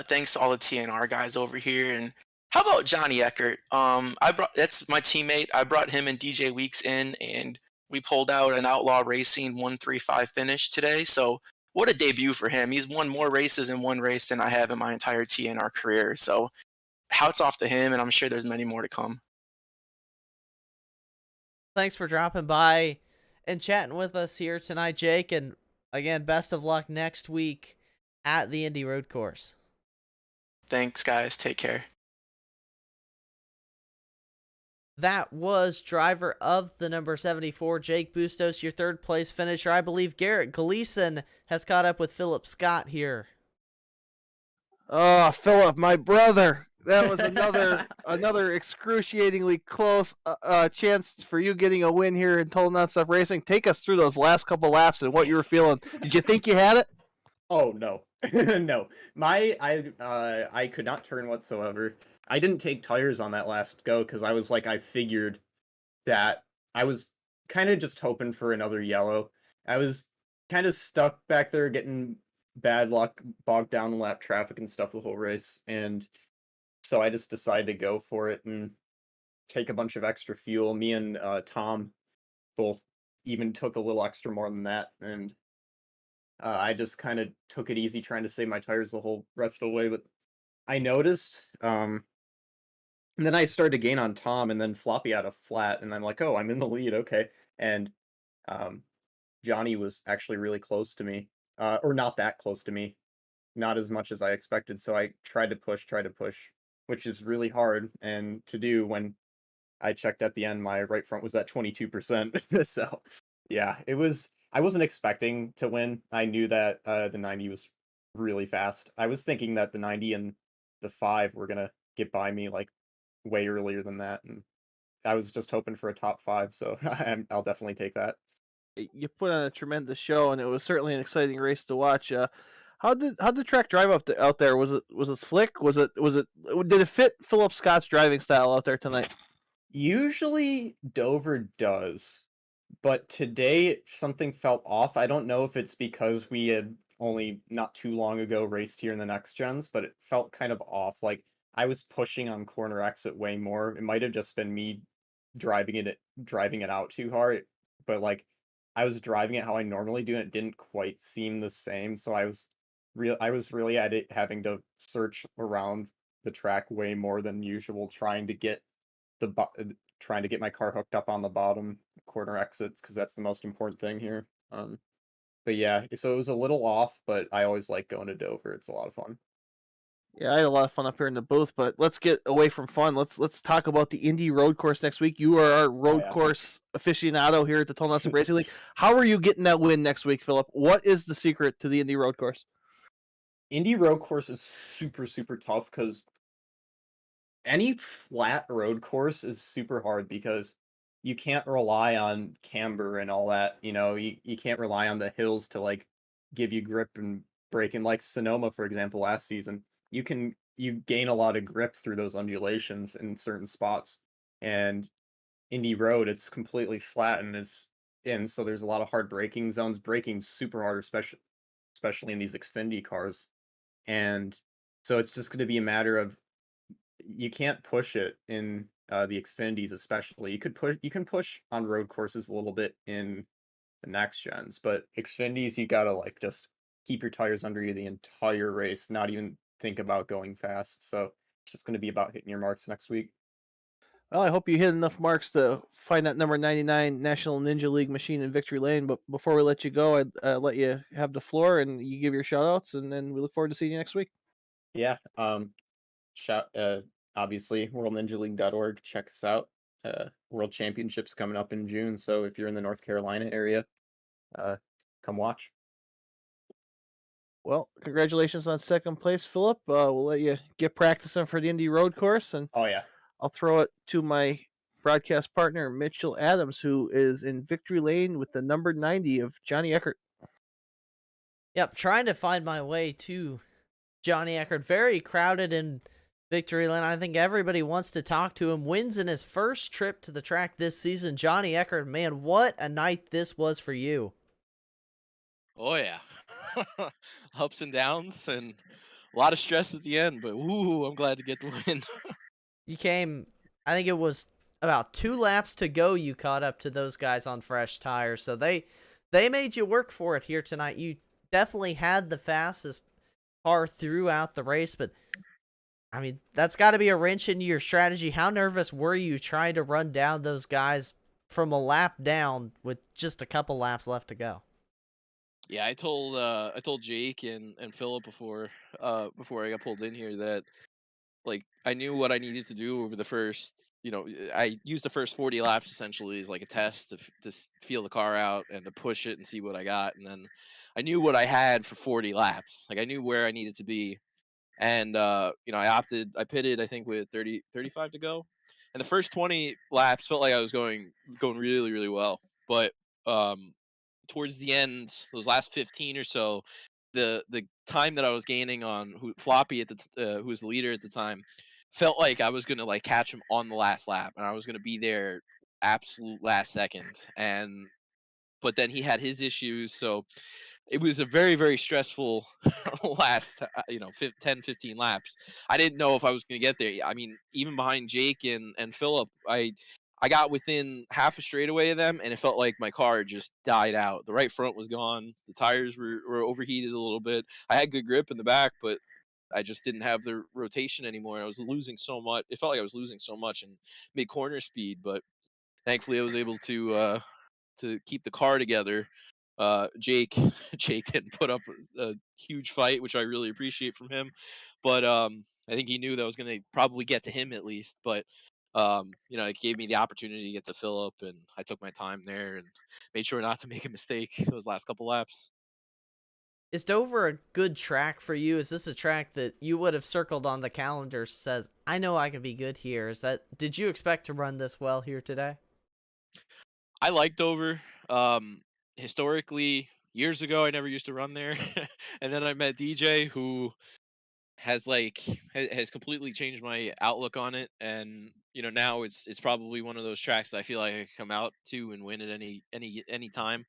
thanks to all the TNR guys over here. And how about Johnny Eckert? That's my teammate. I brought him and DJ Weeks in, and we pulled out an Outlaw Racing 135 finish today. So what a debut for him. He's won more races in one race than I have in my entire TNR career. So hats off to him, and I'm sure there's many more to come. Thanks for dropping by and chatting with us here tonight, Jake. And again, best of luck next week at the Indy Road Course. Thanks, guys. Take care. That was driver of the number 74, Jake Bustos, your third place finisher. I believe Garrett Gleason has caught up with Philip Scott here. Oh, Philip, my brother. That was another excruciatingly close chance for you getting a win here in Total Nonstop Racing. Take us through those last couple laps and what you were feeling. Did you think you had it? Oh no, no. I could not turn whatsoever. I didn't take tires on that last go because I was like, I figured that I was kind of just hoping for another yellow. I was kind of stuck back there getting bad luck, bogged down in lap traffic and stuff the whole race, and so I just decided to go for it and take a bunch of extra fuel. Me and Tom both even took a little extra more than that, and I just kind of took it easy trying to save my tires the whole rest of the way. But I noticed, and then I started to gain on Tom, and then Floppy had a flat, and I'm like, oh, I'm in the lead, okay. And um, Johnny was actually really close to me, or not that close to me, not as much as I expected. So I tried to push, which is really hard and to do when I checked at the end, my right front was at 22%. So yeah, it was. I wasn't expecting to win. I knew that the 90 was really fast. I was thinking that the 90 and the 5 were gonna get by me like way earlier than that, and I was just hoping for a top 5. So I'll definitely take that. You put on a tremendous show, and it was certainly an exciting race to watch. How did TrackTribe out there? Was it slick? Did it fit Philip Scott's driving style out there tonight? Usually Dover does, but today something felt off. I don't know if it's because we had only not too long ago raced here in the next gens, but it felt kind of off. Like I was pushing on corner exit way more. It might have just been me driving it out too hard, but like I was driving it how I normally do, and it didn't quite seem the same. So I was really at it having to search around the track way more than usual, trying to get my car hooked up on the bottom corner exits because that's the most important thing here. But yeah, so it was a little off, but I always like going to Dover. It's a lot of fun. Yeah, I had a lot of fun up here in the booth, but let's get away from fun. Let's talk about the Indy Road Course next week. You are our road course aficionado here at the Total Nonstop Racing League. How are you getting that win next week, Philip? What is the secret to the Indy Road Course? Indy Road Course is super, super tough because any flat road course is super hard because you can't rely on camber and all that. You can't rely on the hills to like give you grip and braking. Like Sonoma, for example, last season, you can you gain a lot of grip through those undulations in certain spots. And Indy Road, it's completely flat and so there's a lot of hard braking zones, braking super hard, especially in these Xfinity cars. And so it's just going to be a matter of you can't push it in the Xfinities, especially. You can push on road courses a little bit in the next gens, but Xfinities you gotta like just keep your tires under you the entire race, not even think about going fast. So it's just going to be about hitting your marks next week. Well, I hope you hit enough marks to find that number 99 National Ninja League machine in Victory Lane. But before we let you go, I'd let you have the floor and you give your shout outs, and then we look forward to seeing you next week. Yeah. Shout obviously worldninjaleague.org. Check us out. World Championships coming up in June. So if you're in the North Carolina area, come watch. Well, congratulations on second place, Philip. We'll let you get practicing for the Indy Road course, and Oh yeah. I'll throw it to my broadcast partner, Mitchell Adams, who is in Victory Lane with the number 90 of Johnny Eckert. Yep, trying to find my way to Johnny Eckert. Very crowded in Victory Lane. I think everybody wants to talk to him. Wins in his first trip to the track this season. Johnny Eckert, man, what a night this was for you. Oh yeah, ups and downs and a lot of stress at the end, but ooh, I'm glad to get the win. You came, I think it was about 2 laps to go. You caught up to those guys on fresh tires, so they made you work for it here tonight. You definitely had the fastest car throughout the race, but I mean, that's got to be a wrench into your strategy. How nervous were you trying to run down those guys from a lap down with just a couple laps left to go? Yeah, I told Jake and Philip before I got pulled in here that like I knew what I needed to do over the first, I used the first 40 laps essentially as like a test to feel the car out and to push it and see what I got, and then I knew what I had for 40 laps. Like I knew where I needed to be. And I pitted I think with 35 to go, and the first 20 laps felt like I was going really really well, but um towards the end, those last 15 or so, the time that I was gaining on Floppy who was the leader at the time, felt like I was gonna like catch him on the last lap, and I was gonna be there absolute last second. And but then he had his issues, so it was a very very stressful last 10 15 laps. I didn't know if I was going to get there. I mean, even behind Jake and Philip, I got within half a straightaway of them, and it felt like my car just died out. The right front was gone, the tires were overheated a little bit. I had good grip in the back, but I just didn't have the rotation anymore. I was losing so much. It felt like I was losing so much in mid corner speed, but thankfully I was able to keep the car together. Jake Jake didn't put up a huge fight, which I really appreciate from him, but I think he knew that I was going to probably get to him at least. But it gave me the opportunity to get to Philip, and I took my time there and made sure not to make a mistake those last couple laps. Is Dover a good track for you? Is this a track that you would have circled on the calendar says, I know I can be good here? Did you expect to run this well here today? I like Dover. Historically, years ago, I never used to run there, and then I met DJ, who has completely changed my outlook on it. And now it's probably one of those tracks that I feel like I can come out to and win at any time.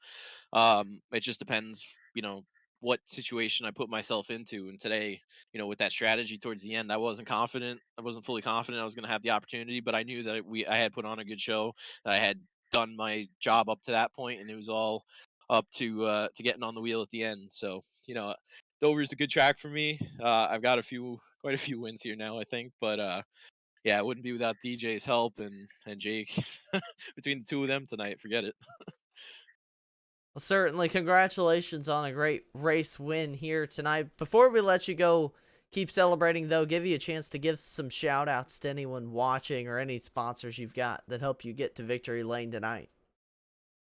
It just depends, you know, what situation I put myself into. And today, with that strategy towards the end, I wasn't confident. I wasn't fully confident I was going to have the opportunity, but I knew that I had put on a good show. That I had done my job up to that point, and it was all up to getting on the wheel at the end. So Dover's a good track for me. I've got quite a few wins here now, I think, but yeah, it wouldn't be without DJ's help and Jake. Between the two of them tonight, forget it. Well, certainly, congratulations on a great race win here tonight. Before we let you go, keep celebrating, though, give you a chance to give some shout-outs to anyone watching or any sponsors you've got that help you get to victory lane tonight.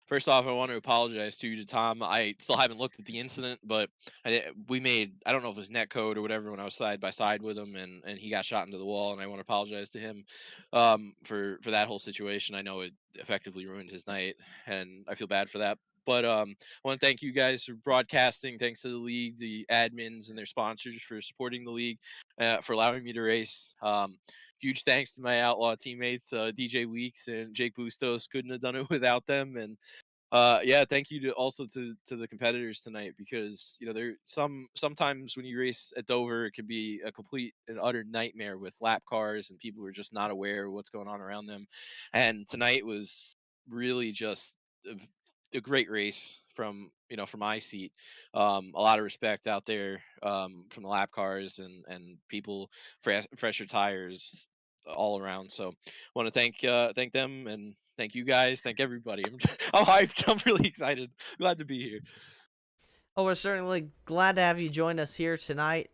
First off, I want to apologize to Tom. I still haven't looked at the incident, but we made, I don't know if it was net code or whatever, when I was side by side with him, and he got shot into the wall, and I want to apologize to him for that whole situation. I know it effectively ruined his night, and I feel bad for that. But I want to thank you guys for broadcasting. Thanks to the league, the admins, and their sponsors for supporting the league, for allowing me to race. Huge thanks to my outlaw teammates, DJ Weeks and Jake Bustos. Couldn't have done it without them. And yeah, thank you to the competitors tonight, because there sometimes when you race at Dover, it can be a complete and utter nightmare with lap cars and people who are just not aware of what's going on around them. And tonight was really just a great race from my seat. A lot of respect out there, from the lap cars and people, fresher tires all around. So want to thank them, and thank you guys, thank everybody. I'm hyped. I'm really excited. Glad to be here. Oh, we're certainly glad to have you join us here tonight.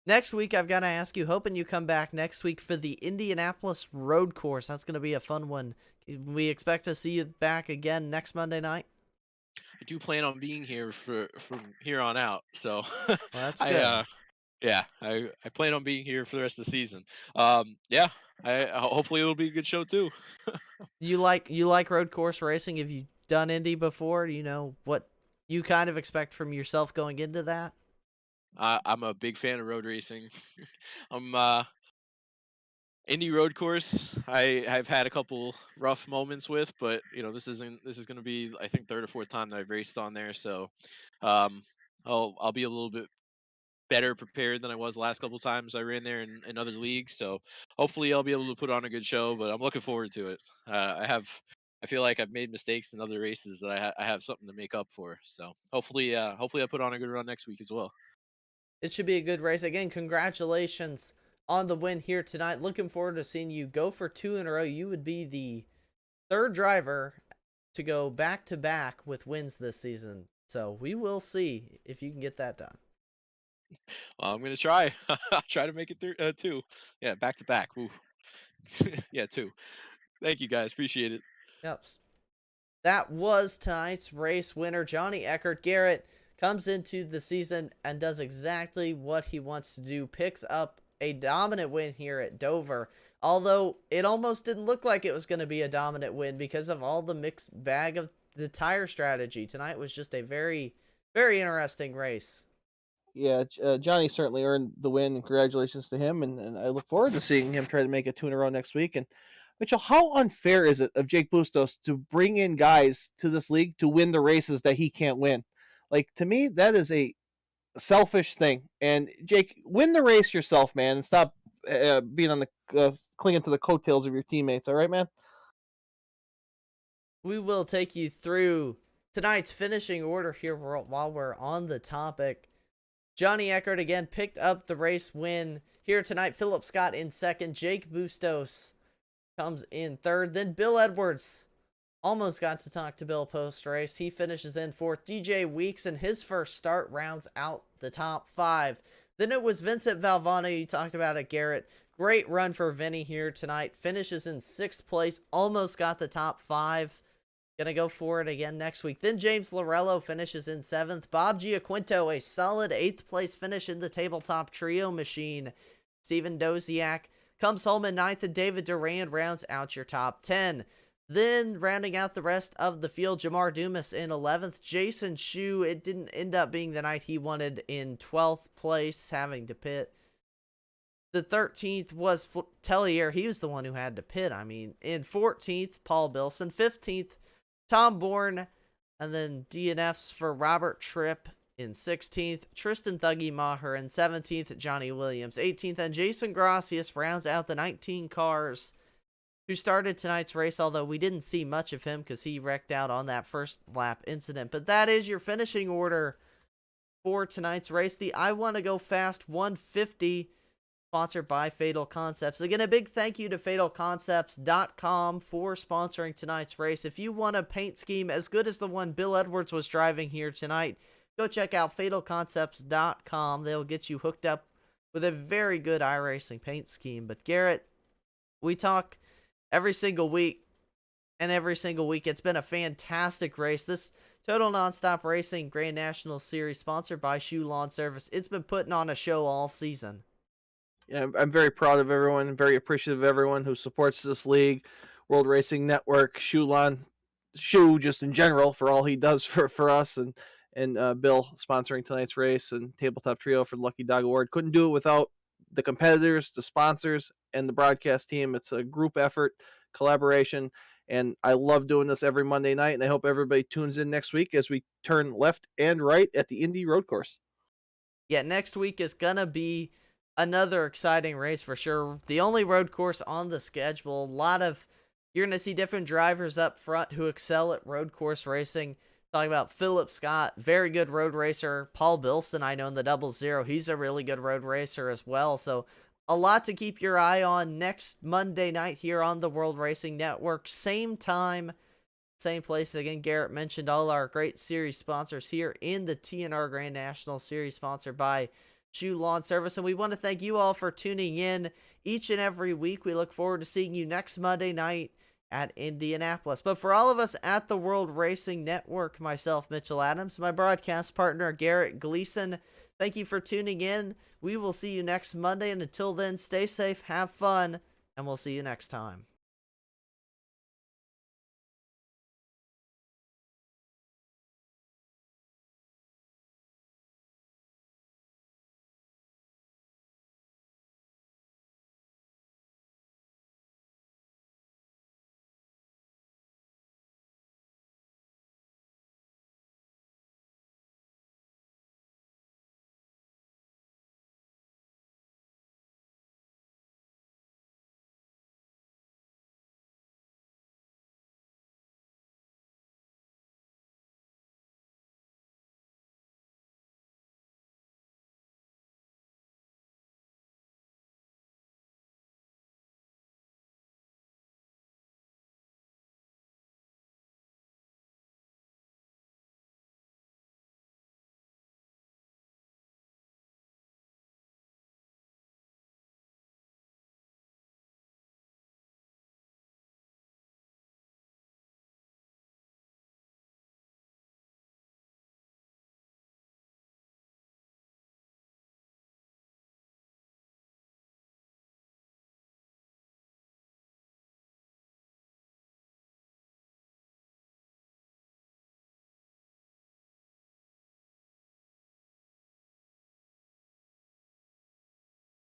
Next week, I've got to ask you, hoping you come back next week for the Indianapolis Road Course. That's going to be a fun one. We expect to see you back again next Monday night. I do plan on being here from here on out. So Well, that's good. I plan on being here for the rest of the season. Yeah, hopefully it'll be a good show too. You like road course racing? Have you done Indy before? Do you know what you kind of expect from yourself going into that? I'm a big fan of road racing. I'm Indy road course. I've had a couple rough moments with, but this is going to be, I think, third or fourth time that I've raced on there. So um, I'll be a little bit better prepared than I was the last couple times I ran there in other leagues. So hopefully I'll be able to put on a good show. But I'm looking forward to it. I feel like I've made mistakes in other races that I have something to make up for. So hopefully I put on a good run next week as well. It should be a good race. Again, congratulations on the win here tonight. Looking forward to seeing you go for 2 in a row. You would be the third driver to go back-to-back with wins this season. So we will see if you can get that done. Well, I'm going to try. I'll try to make it 2. Yeah, back-to-back. Woo. Yeah, 2. Thank you, guys. Appreciate it. Yep. That was tonight's race winner, Johnny Eckert. Garrett comes into the season and does exactly what he wants to do. Picks up a dominant win here at Dover. Although it almost didn't look like it was going to be a dominant win because of all the mixed bag of the tire strategy. Tonight was just a very, very interesting race. Yeah, Johnny certainly earned the win, and congratulations to him. And I look forward to seeing him try to make it 2 in a row next week. And Mitchell, how unfair is it of Jake Bustos to bring in guys to this league to win the races that he can't win? Like, to me, that is a selfish thing. And Jake, win the race yourself, man, and stop being on the clinging to the coattails of your teammates. All right, man. We will take you through tonight's finishing order here while we're on the topic. Johnny Eckert again picked up the race win here tonight. Philip Scott in second. Jake Bustos comes in third. Then Bill Edwards almost got to talk to Bill post-race. He finishes in fourth. DJ Weeks in his first start rounds out the top 5. Then it was Vincent Valvano. You talked about it, Garrett. Great run for Vinny here tonight. Finishes in 6th place. Almost got the top 5. Gonna go for it again next week. Then James Lorello finishes in 7th. Bob Giaquinto, a solid 8th place finish in the tabletop trio machine. Steven Doziak comes home in 9th, and David Duran rounds out your top 10. Then rounding out the rest of the field, Jamar Dumas in 11th. Jason Schue, it didn't end up being the night he wanted, in 12th place, having to pit. The 13th was Tellier. He was the one who had to pit. I mean, in 14th, Paul Bilson. 15th, Tom Bourne. And then DNFs for Robert Tripp in 16th. Tristan Thuggy Maher in 17th. Johnny Williams 18th. And Jason Gracias rounds out the 19 cars who started tonight's race, although we didn't see much of him because he wrecked out on that first lap incident. But that is your finishing order for tonight's race. The I Want to Go Fast 150, sponsored by Fatal Concepts. Again, a big thank you to fatalconcepts.com for sponsoring tonight's race. If you want a paint scheme as good as the one Bill Edwards was driving here tonight, go check out fatalconcepts.com. They'll get you hooked up with a very good iRacing paint scheme. But Garrett, we talk every single week, and every single week it's been a fantastic race. This Total Nonstop Racing Grand National Series, sponsored by Schue Lawn Service, it's been putting on a show all season. Yeah, I'm very proud of everyone, very appreciative of everyone who supports this league, World Racing Network, Schue Schue just in general for all he does for us, and Bill sponsoring tonight's race, and Tabletop Trio for the Lucky Dog Award. Couldn't do it without the competitors, the sponsors, and the broadcast team. It's a group effort, collaboration, and I love doing this every Monday night, and I hope everybody tunes in next week as we turn left and right at the Indy Road Course. Yeah, next week is going to be another exciting race for sure. The only road course on the schedule. You're going to see different drivers up front who excel at road course racing. Talking about Philip Scott, very good road racer. Paul Bilson, I know in the 00, he's a really good road racer as well. So a lot to keep your eye on next Monday night here on the World Racing Network. Same time, same place. Again, Garrett mentioned all our great series sponsors here in the TNR Grand National Series, sponsored by Schue Lawn Service. And we want to thank you all for tuning in each and every week. We look forward to seeing you next Monday night at Indianapolis. But for all of us at the World Racing Network, myself, Mitchell Adams, my broadcast partner, Garrett Gleason, thank you for tuning in. We will see you next Monday. And until then, stay safe, have fun, and we'll see you next time.